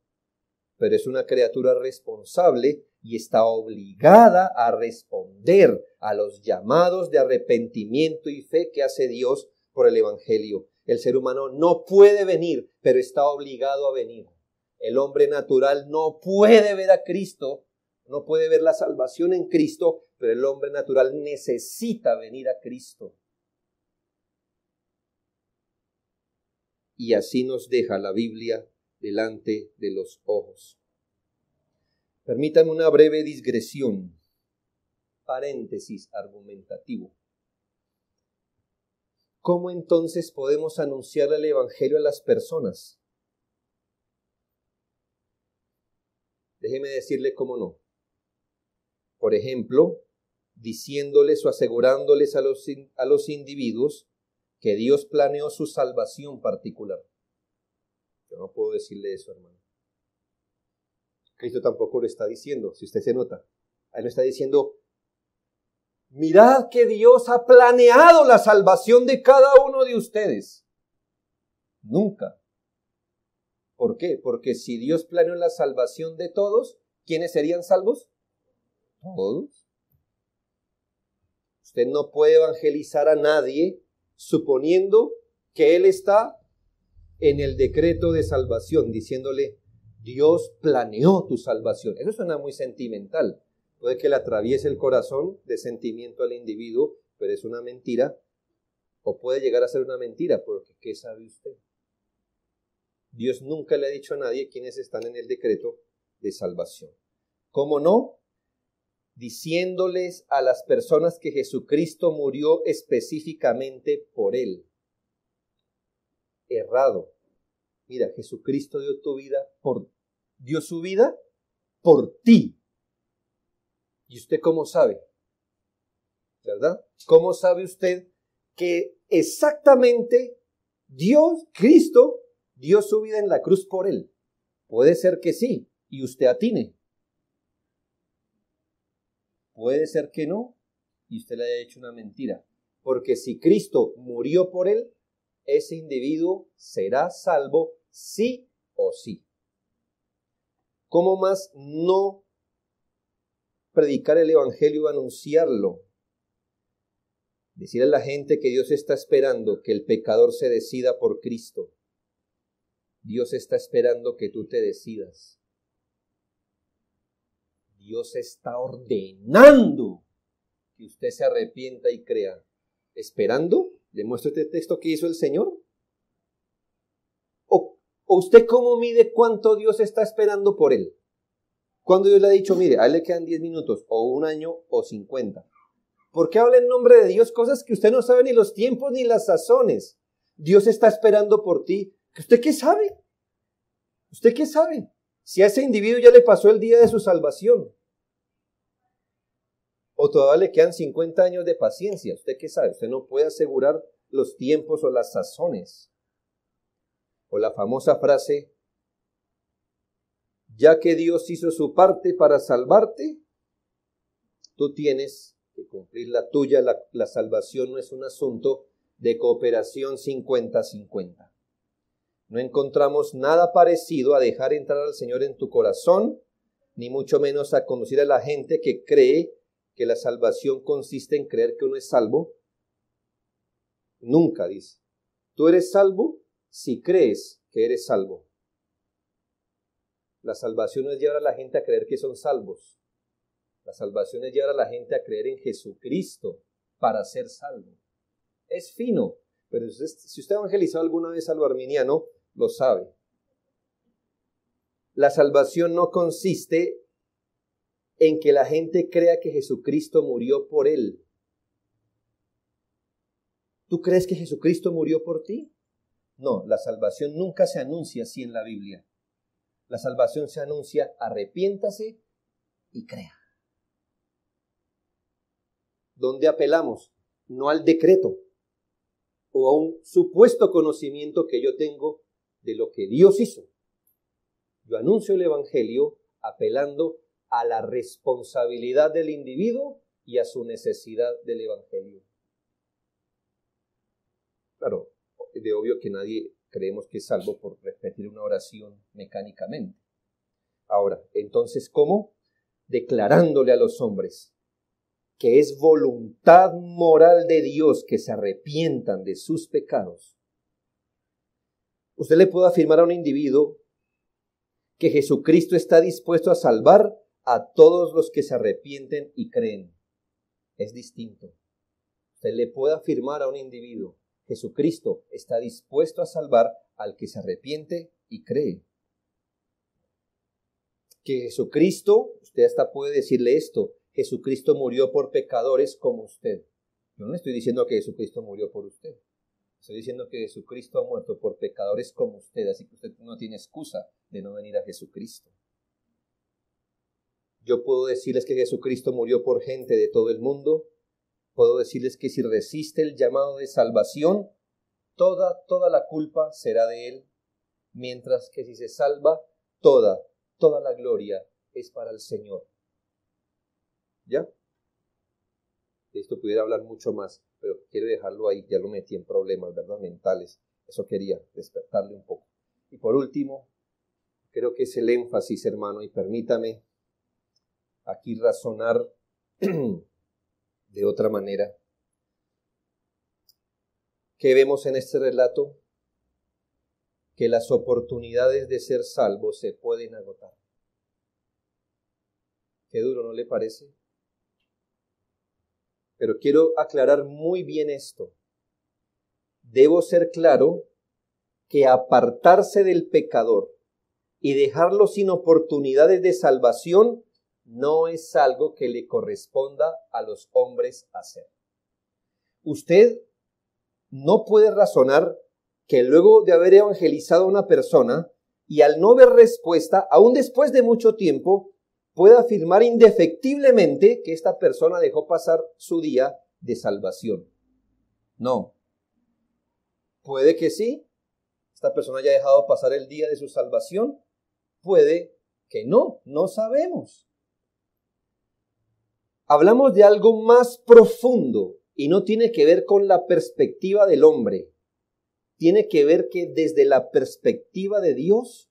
pero es una criatura responsable y está obligada a responder a los llamados de arrepentimiento y fe que hace Dios por el Evangelio. El ser humano no puede venir, pero está obligado a venir. El hombre natural no puede ver a Cristo, no puede ver la salvación en Cristo, pero el hombre natural necesita venir a Cristo. Y así nos deja la Biblia delante de los ojos. Permítanme una breve digresión, paréntesis argumentativo. ¿Cómo entonces podemos anunciar el Evangelio a las personas? Déjeme decirle cómo no. Por ejemplo, diciéndoles o asegurándoles a los individuos que Dios planeó su salvación particular. Yo no puedo decirle eso, hermano. Cristo tampoco lo está diciendo, si usted se nota. Él no está diciendo, mirad que Dios ha planeado la salvación de cada uno de ustedes. Nunca. ¿Por qué? Porque si Dios planeó la salvación de todos, ¿quiénes serían salvos? Todos. Usted no puede evangelizar a nadie suponiendo que Él está en el decreto de salvación, diciéndole, Dios planeó tu salvación. Eso suena muy sentimental. Puede que le atraviese el corazón de sentimiento al individuo, pero es una mentira. O puede llegar a ser una mentira, porque ¿qué sabe usted? Dios nunca le ha dicho a nadie quiénes están en el decreto de salvación. ¿Cómo no? Diciéndoles a las personas que Jesucristo murió específicamente por él. Errado. Mira, Jesucristo dio su vida por ti. ¿Y usted cómo sabe? ¿Verdad? ¿Cómo sabe usted que exactamente Cristo dio su vida en la cruz por él. Puede ser que sí, y usted atine. Puede ser que no, y usted le haya hecho una mentira. Porque si Cristo murió por él, ese individuo será salvo sí o sí. ¿Cómo más no predicar el evangelio, anunciarlo? Decir a la gente que Dios está esperando que el pecador se decida por Cristo. Dios está esperando que tú te decidas. Dios está ordenando que usted se arrepienta y crea. ¿Esperando? ¿Le muestro este texto que hizo el Señor? ¿O usted cómo mide cuánto Dios está esperando por él? Cuando Dios le ha dicho, mire, a él le quedan 10 minutos, o 1 año, o 50. ¿Por qué habla en nombre de Dios cosas que usted no sabe ni los tiempos ni las sazones? Dios está esperando por ti. ¿Usted qué sabe? ¿Usted qué sabe? Si a ese individuo ya le pasó el día de su salvación. O todavía le quedan 50 años de paciencia. ¿Usted qué sabe? Usted no puede asegurar los tiempos o las sazones. O la famosa frase, ya que Dios hizo su parte para salvarte, tú tienes que cumplir la tuya. La salvación no es un asunto de cooperación 50-50. No encontramos nada parecido a dejar entrar al Señor en tu corazón, ni mucho menos a conducir a la gente que cree que la salvación consiste en creer que uno es salvo. Nunca, dice. Tú eres salvo si crees que eres salvo. La salvación no es llevar a la gente a creer que son salvos. La salvación es llevar a la gente a creer en Jesucristo para ser salvo. Es fino, pero si usted ha evangelizado alguna vez a lo arminiano, lo sabe. La salvación no consiste en que la gente crea que Jesucristo murió por él. ¿Tú crees que Jesucristo murió por ti? No, la salvación nunca se anuncia así en la Biblia. La salvación se anuncia, arrepiéntase y crea. ¿Dónde apelamos? No al decreto o a un supuesto conocimiento que yo tengo de lo que Dios hizo. Yo anuncio el evangelio apelando a la responsabilidad del individuo y a su necesidad del evangelio. Claro, de obvio que nadie creemos que es salvo por repetir una oración mecánicamente. Ahora, entonces, ¿cómo? Declarándole a los hombres que es voluntad moral de Dios que se arrepientan de sus pecados. Usted le puede afirmar a un individuo que Jesucristo está dispuesto a salvar a todos los que se arrepienten y creen. Es distinto. Usted le puede afirmar a un individuo, Jesucristo está dispuesto a salvar al que se arrepiente y cree. Que Jesucristo, usted hasta puede decirle esto, Jesucristo murió por pecadores como usted. Yo no estoy diciendo que Jesucristo murió por usted. Estoy diciendo que Jesucristo ha muerto por pecadores como usted, así que usted no tiene excusa de no venir a Jesucristo. Yo puedo decirles que Jesucristo murió por gente de todo el mundo. Puedo decirles que si resiste el llamado de salvación, toda la culpa será de él, mientras que si se salva, toda la gloria es para el Señor. ¿Ya? De esto pudiera hablar mucho más, pero quiero dejarlo ahí, ya lo metí en problemas, ¿verdad? Mentales. Eso quería, despertarle un poco. Y por último, creo que es el énfasis, hermano, y permítame aquí razonar de otra manera. ¿Qué vemos en este relato? Que las oportunidades de ser salvo se pueden agotar. Qué duro, ¿no le parece? Pero quiero aclarar muy bien esto. Debo ser claro que apartarse del pecador y dejarlo sin oportunidades de salvación no es algo que le corresponda a los hombres hacer. Usted no puede razonar que luego de haber evangelizado a una persona y al no ver respuesta, aún después de mucho tiempo, pueda afirmar indefectiblemente que esta persona dejó pasar su día de salvación. No. Puede que sí, esta persona haya dejado pasar el día de su salvación. Puede que no, no sabemos. Hablamos de algo más profundo y no tiene que ver con la perspectiva del hombre. Tiene que ver que desde la perspectiva de Dios,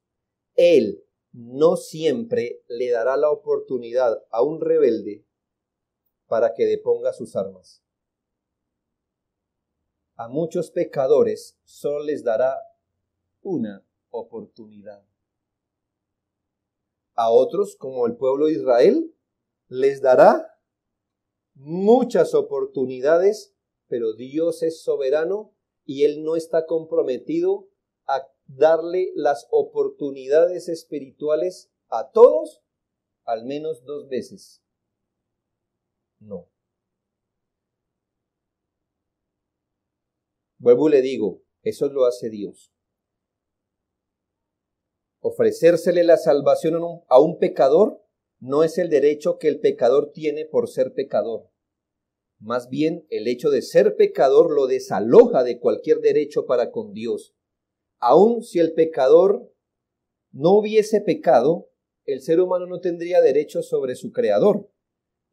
Él no siempre le dará la oportunidad a un rebelde para que deponga sus armas. A muchos pecadores solo les dará una oportunidad. A otros, como el pueblo de Israel, les dará muchas oportunidades, pero Dios es soberano y Él no está comprometido a darle las oportunidades espirituales a todos al menos 2 veces. No. Vuelvo y le digo, eso lo hace Dios. Ofrecérsele la salvación a un pecador no es el derecho que el pecador tiene por ser pecador. Más bien, el hecho de ser pecador lo desaloja de cualquier derecho para con Dios. Aun si el pecador no hubiese pecado, el ser humano no tendría derecho sobre su Creador.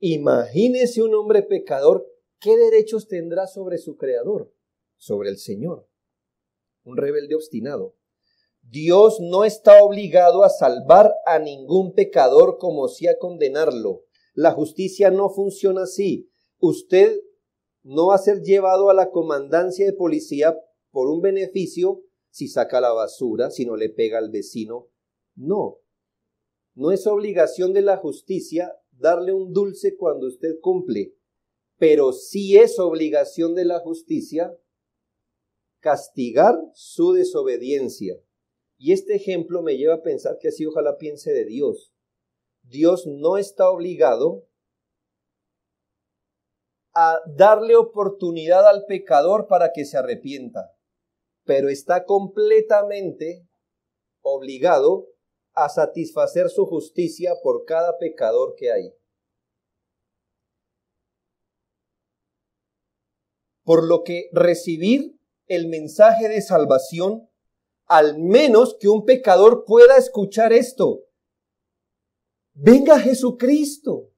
Imagínese un hombre pecador, ¿qué derechos tendrá sobre su Creador? Sobre el Señor. Un rebelde obstinado. Dios no está obligado a salvar a ningún pecador como si a condenarlo. La justicia no funciona así. Usted no va a ser llevado a la comandancia de policía por un beneficio si saca la basura, si no le pega al vecino. No. No es obligación de la justicia darle un dulce cuando usted cumple, pero sí es obligación de la justicia castigar su desobediencia. Y este ejemplo me lleva a pensar que así ojalá piense de Dios. Dios no está obligado a darle oportunidad al pecador para que se arrepienta, pero está completamente obligado a satisfacer su justicia por cada pecador que hay. Por lo que recibir el mensaje de salvación, al menos que un pecador pueda escuchar esto: venga Jesucristo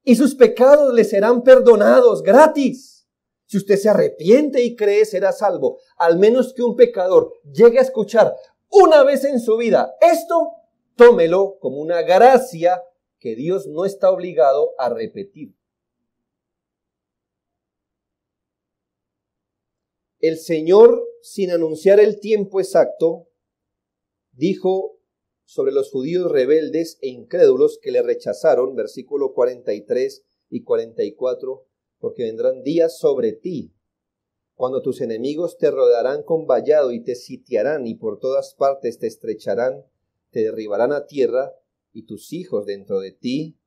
y sus pecados le serán perdonados gratis. Si usted se arrepiente y cree, será salvo. Al menos que un pecador llegue a escuchar una vez en su vida esto, tómelo como una gracia que Dios no está obligado a repetir. El Señor, sin anunciar el tiempo exacto, dijo sobre los judíos rebeldes e incrédulos que le rechazaron, versículo 43 y 44, porque vendrán días sobre ti, cuando tus enemigos te rodearán con vallado y te sitiarán y por todas partes te estrecharán, te derribarán a tierra y tus hijos dentro de ti,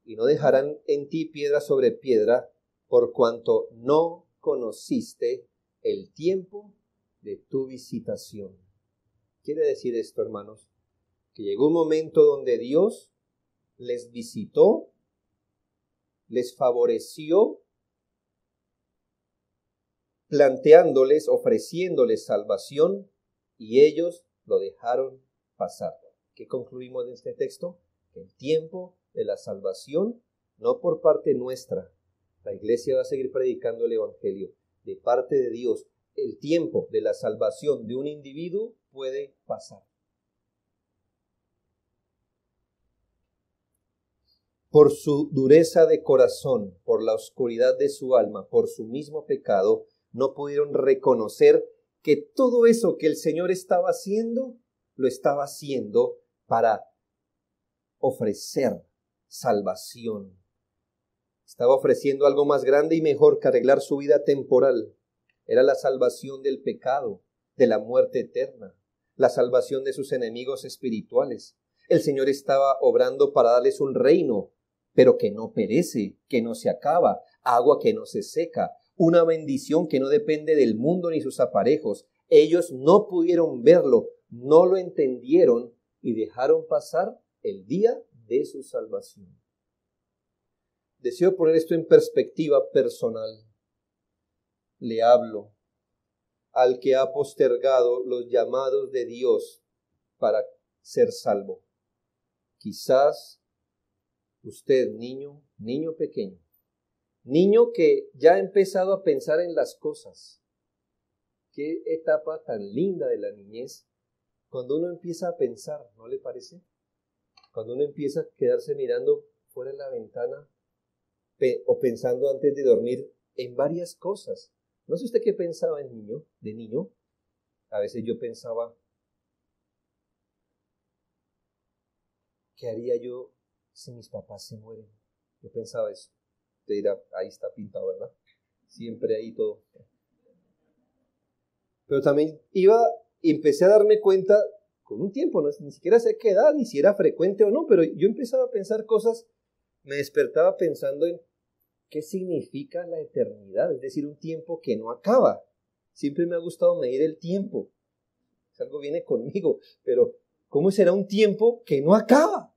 y no dejarán en ti piedra sobre piedra, por cuanto no conociste el tiempo de tu visitación. Quiere decir esto, hermanos, que llegó un momento donde Dios les visitó, les favoreció, planteándoles, ofreciéndoles salvación, y ellos lo dejaron pasar. ¿Qué concluimos de este texto? Que el tiempo de la salvación, no por parte nuestra, la iglesia va a seguir predicando el evangelio, de parte de Dios, el tiempo de la salvación de un individuo puede pasar. Por su dureza de corazón, por la oscuridad de su alma, por su mismo pecado, no pudieron reconocer que todo eso que el Señor estaba haciendo, lo estaba haciendo para ofrecer salvación. Estaba ofreciendo algo más grande y mejor que arreglar su vida temporal. Era la salvación del pecado, de la muerte eterna, la salvación de sus enemigos espirituales. El Señor estaba obrando para darles un reino, pero que no perece, que no se acaba, agua que no se seca, una bendición que no depende del mundo ni sus aparejos. Ellos no pudieron verlo, no lo entendieron y dejaron pasar el día de su salvación. Deseo poner esto en perspectiva personal. Le hablo al que ha postergado los llamados de Dios para ser salvo. Quizás usted, niño pequeño, niño que ya ha empezado a pensar en las cosas. Qué etapa tan linda de la niñez, cuando uno empieza a pensar, ¿no le parece? Cuando uno empieza a quedarse mirando fuera de la ventana o pensando antes de dormir en varias cosas. No sé usted qué pensaba de niño. A veces yo pensaba, ¿qué haría yo si mis papás se mueren? Yo pensaba eso. Usted dirá, ahí está pintado, ¿verdad? Siempre ahí todo. Pero también empecé a darme cuenta con un tiempo, no, ni siquiera sé qué edad, ni si era frecuente o no, pero yo empezaba a pensar cosas, me despertaba pensando en qué significa la eternidad, es decir, un tiempo que no acaba. Siempre me ha gustado medir el tiempo, es algo viene conmigo, pero ¿cómo será un tiempo que no acaba?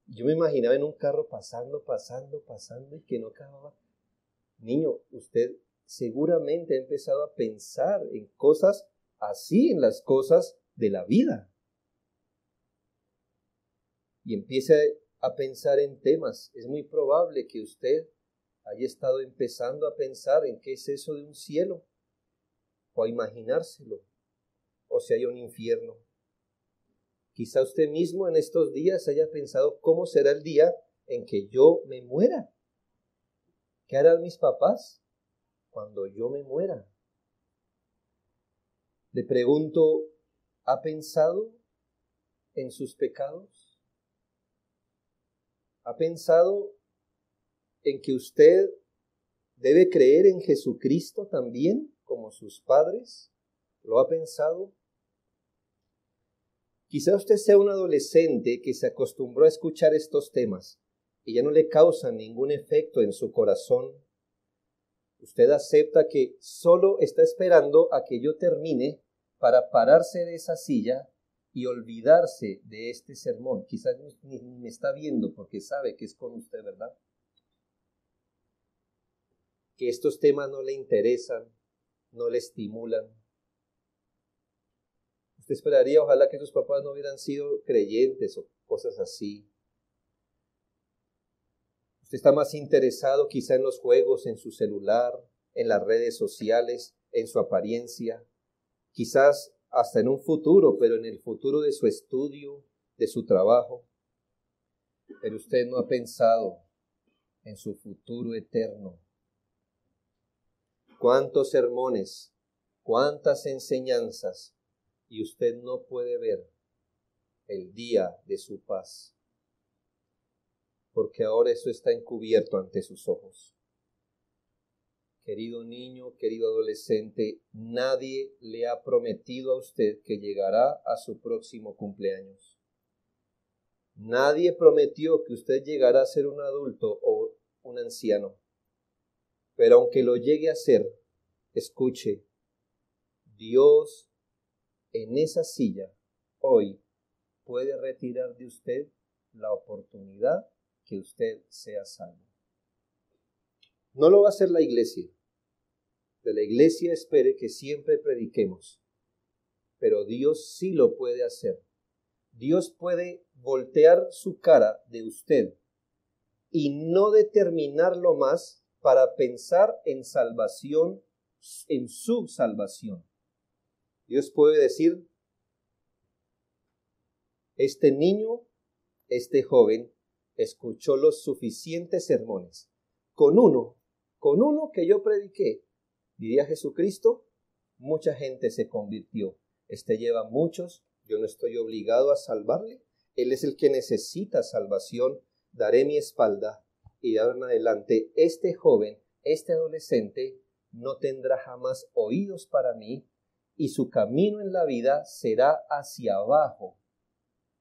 Yo me imaginaba en un carro pasando y que no acababa. Niño, usted seguramente ha empezado a pensar en cosas así, en las cosas de la vida. Y empiece a pensar en temas. Es muy probable que usted haya estado empezando a pensar en qué es eso de un cielo, o a imaginárselo, o si hay un infierno. Quizá usted mismo en estos días haya pensado cómo será el día en que yo me muera. ¿Qué harán mis papás cuando yo me muera? Le pregunto, ¿ha pensado en sus pecados? ¿Ha pensado en que usted debe creer en Jesucristo también, como sus padres? ¿Lo ha pensado? Quizá usted sea un adolescente que se acostumbró a escuchar estos temas y ya no le causan ningún efecto en su corazón. Usted acepta que solo está esperando a que yo termine para pararse de esa silla y olvidarse de este sermón. Quizás ni me está viendo porque sabe que es con usted, ¿verdad? Que estos temas no le interesan, no le estimulan. Usted esperaría, ojalá que sus papás no hubieran sido creyentes o cosas así. Usted está más interesado quizá en los juegos, en su celular, en las redes sociales, en su apariencia, quizás hasta en un futuro, pero en el futuro de su estudio, de su trabajo. Pero usted no ha pensado en su futuro eterno. ¿Cuántos sermones, cuántas enseñanzas, y usted no puede ver el día de su paz? Porque ahora eso está encubierto ante sus ojos. Querido niño, querido adolescente, nadie le ha prometido a usted que llegará a su próximo cumpleaños. Nadie prometió que usted llegará a ser un adulto o un anciano. Pero aunque lo llegue a ser, escuche, Dios en esa silla hoy puede retirar de usted la oportunidad que usted sea salvo. No lo va a hacer la iglesia. De la iglesia espere que siempre prediquemos, pero Dios sí lo puede hacer. Dios puede voltear su cara de usted y no determinarlo más para pensar en salvación, en su salvación. Dios puede decir, este niño, este joven, escuchó los suficientes sermones. Con uno que yo prediqué, diría Jesucristo, mucha gente se convirtió. Este lleva muchos, yo no estoy obligado a salvarle. Él es el que necesita salvación. Daré mi espalda y de ahora en adelante este joven, este adolescente, no tendrá jamás oídos para mí y su camino en la vida será hacia abajo.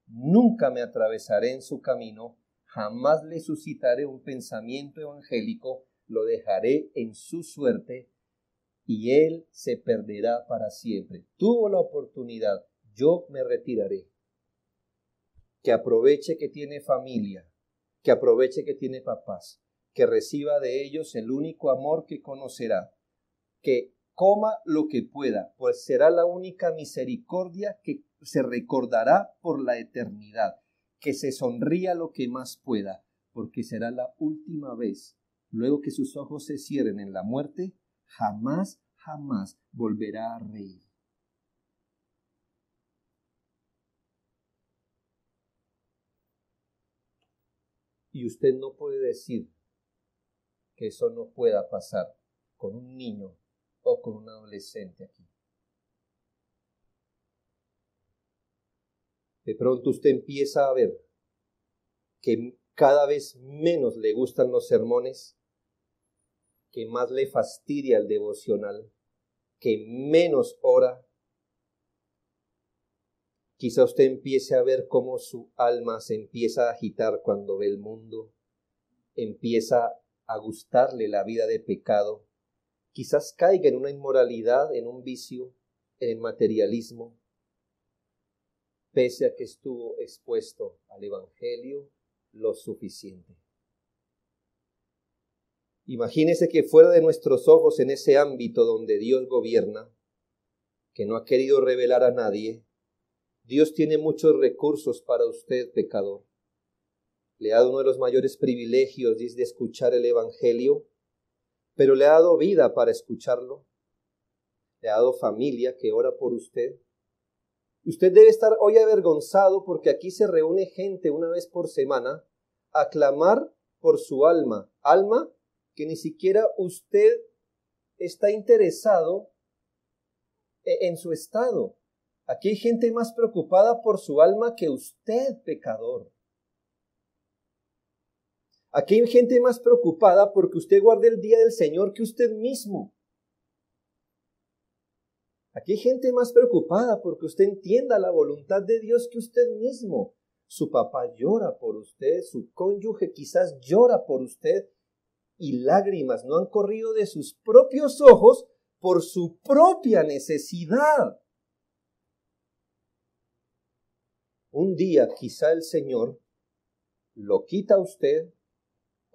Nunca me atravesaré en su camino, jamás le suscitaré un pensamiento evangélico, lo dejaré en su suerte y él se perderá para siempre. Tuvo la oportunidad, yo me retiraré. Que aproveche que tiene familia, que aproveche que tiene papás, que reciba de ellos el único amor que conocerá, que coma lo que pueda, pues será la única misericordia que se recordará por la eternidad. Que se sonría lo que más pueda, porque será la última vez. Luego que sus ojos se cierren en la muerte, jamás, jamás volverá a reír. Y usted no puede decir que eso no pueda pasar con un niño o con un adolescente aquí. De pronto usted empieza a ver que cada vez menos le gustan los sermones, que más le fastidia el devocional, que menos ora. Quizá usted empiece a ver cómo su alma se empieza a agitar cuando ve el mundo, empieza a gustarle la vida de pecado, quizás caiga en una inmoralidad, en un vicio, en el materialismo, pese a que estuvo expuesto al Evangelio lo suficiente. Imagínese que fuera de nuestros ojos en ese ámbito donde Dios gobierna, que no ha querido revelar a nadie, Dios tiene muchos recursos para usted, pecador. Le ha dado uno de los mayores privilegios, es de escuchar el Evangelio, pero le ha dado vida para escucharlo. Le ha dado familia que ora por usted. Usted debe estar hoy avergonzado porque aquí se reúne gente una vez por semana a clamar por su alma. Alma que ni siquiera usted está interesado en su estado. Aquí hay gente más preocupada por su alma que usted, pecador. Aquí hay gente más preocupada porque usted guarde el día del Señor que usted mismo. Aquí hay gente más preocupada porque usted entienda la voluntad de Dios que usted mismo. Su papá llora por usted, su cónyuge quizás llora por usted y lágrimas no han corrido de sus propios ojos por su propia necesidad. Un día quizá el Señor lo quita a usted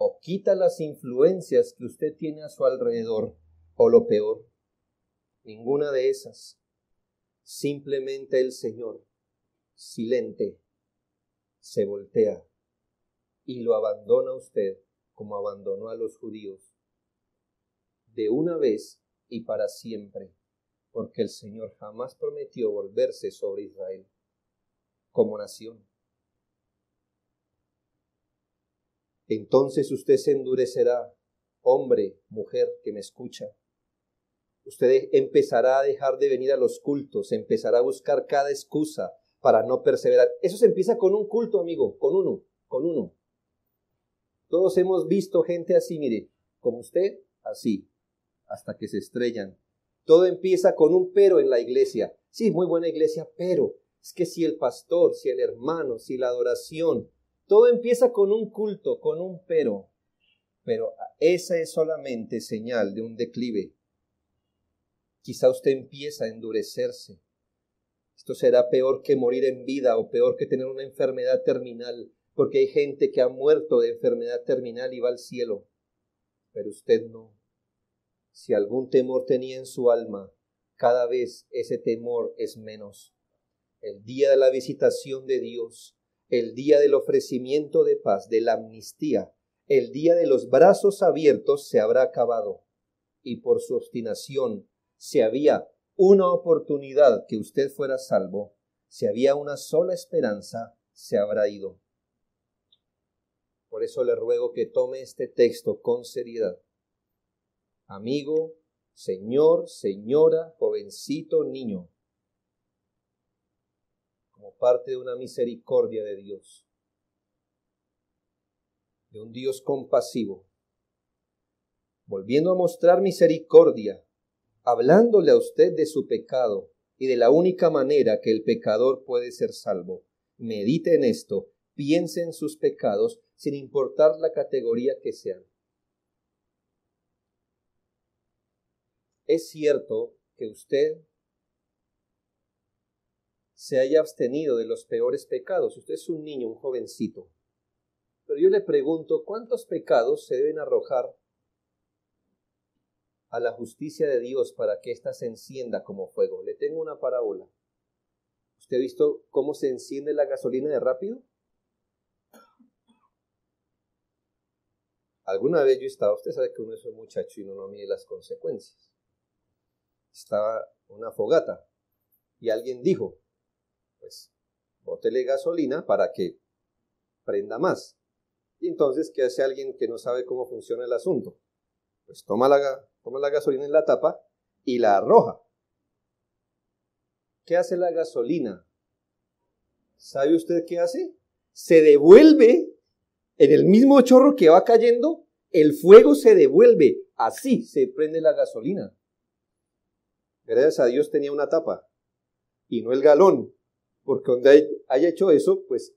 o quita las influencias que usted tiene a su alrededor, o lo peor, ninguna de esas. Simplemente el Señor, silente, se voltea y lo abandona a usted como abandonó a los judíos, de una vez y para siempre, porque el Señor jamás prometió volverse sobre Israel como nación. Entonces usted se endurecerá, hombre, mujer que me escucha. Usted empezará a dejar de venir a los cultos, empezará a buscar cada excusa para no perseverar. Eso se empieza con un culto, amigo, con uno. Todos hemos visto gente así, mire, como usted, así, hasta que se estrellan. Todo empieza con un pero en la iglesia. Sí, muy buena iglesia, pero es que si el pastor, si el hermano, si la adoración, todo empieza con un culto, con un pero esa es solamente señal de un declive. Quizá usted empieza a endurecerse. Esto será peor que morir en vida o peor que tener una enfermedad terminal, porque hay gente que ha muerto de enfermedad terminal y va al cielo, pero usted no. Si algún temor tenía en su alma, cada vez ese temor es menos. El día de la visitación de Dios, el día del ofrecimiento de paz, de la amnistía, el día de los brazos abiertos se habrá acabado. Y por su obstinación, si había una oportunidad que usted fuera salvo, si había una sola esperanza, se habrá ido. Por eso le ruego que tome este texto con seriedad. Amigo, señor, señora, jovencito, niño, como parte de una misericordia de Dios, de un Dios compasivo, volviendo a mostrar misericordia, hablándole a usted de su pecado y de la única manera que el pecador puede ser salvo. Medite en esto, piense en sus pecados, sin importar la categoría que sean. Es cierto que usted se haya abstenido de los peores pecados. Usted es un niño, un jovencito. Pero yo le pregunto, ¿cuántos pecados se deben arrojar a la justicia de Dios para que ésta se encienda como fuego. Le tengo una parábola. ¿Usted ha visto cómo se enciende la gasolina de rápido? Alguna vez yo estaba, usted sabe que uno es un muchacho y uno no mide las consecuencias. Estaba una fogata y alguien dijo, pues, bótele gasolina para que prenda más. Y entonces, ¿qué hace alguien que no sabe cómo funciona el asunto? Pues toma la gasolina en la tapa y la arroja. ¿Qué hace la gasolina? ¿Sabe usted qué hace? Se devuelve en el mismo chorro que va cayendo, el fuego se devuelve. Así se prende la gasolina. Gracias a Dios tenía una tapa y no el galón, porque donde haya hecho eso, pues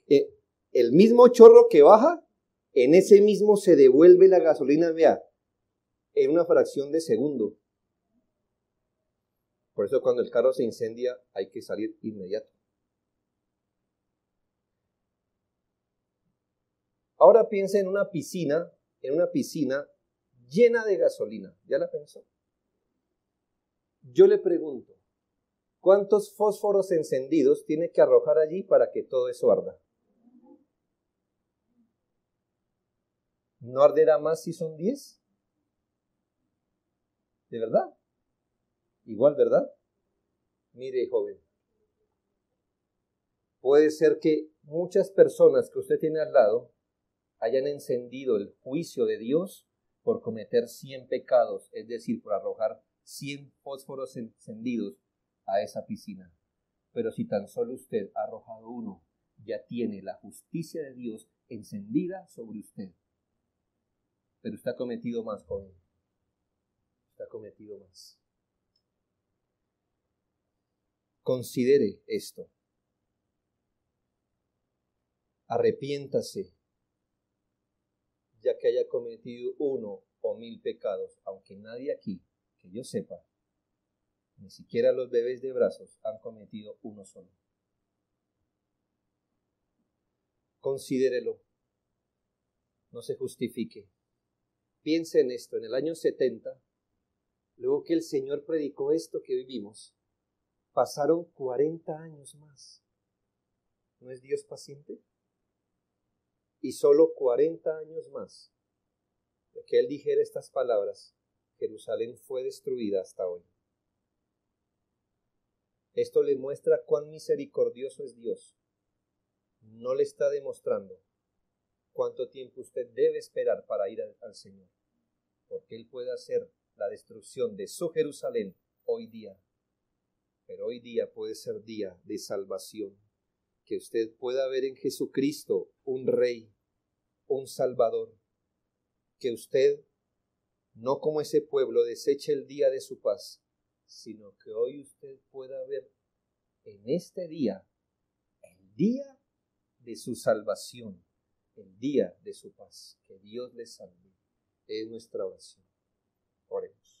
el mismo chorro que baja, en ese mismo se devuelve la gasolina, vea, en una fracción de segundo. Por eso cuando el carro se incendia hay que salir inmediato. Ahora piensa en una piscina llena de gasolina. ¿Ya la pensó? Yo le pregunto, ¿cuántos fósforos encendidos tiene que arrojar allí para que todo eso arda? ¿No arderá más si son 10? ¿De verdad? Igual, ¿verdad? Mire, joven, puede ser que muchas personas que usted tiene al lado hayan encendido el juicio de Dios por cometer 100 pecados, es decir, por arrojar 100 fósforos encendidos a esa piscina. Pero si tan solo usted ha arrojado uno, ya tiene la justicia de Dios encendida sobre usted. Pero usted ha cometido más, joven. Usted ha cometido más. Considere esto. Arrepiéntase, ya que haya cometido 1 o 1000 pecados, aunque nadie aquí, que yo sepa, ni siquiera los bebés de brazos han cometido uno solo. Considérelo. No se justifique. Piense en esto. En el año 70, luego que el Señor predicó esto que vivimos, pasaron 40 años más. ¿No es Dios paciente? Y solo 40 años más de que Él dijera estas palabras, Jerusalén fue destruida hasta hoy. Esto le muestra cuán misericordioso es Dios. No le está demostrando cuánto tiempo usted debe esperar para ir al Señor, porque Él puede hacer la destrucción de su Jerusalén hoy día, pero hoy día puede ser día de salvación, que usted pueda ver en Jesucristo un Rey, un Salvador, que usted, no como ese pueblo, deseche el día de su paz, sino que hoy usted pueda ver en este día, el día de su salvación, el día de su paz. Que Dios les salve. Es nuestra oración. Oremos.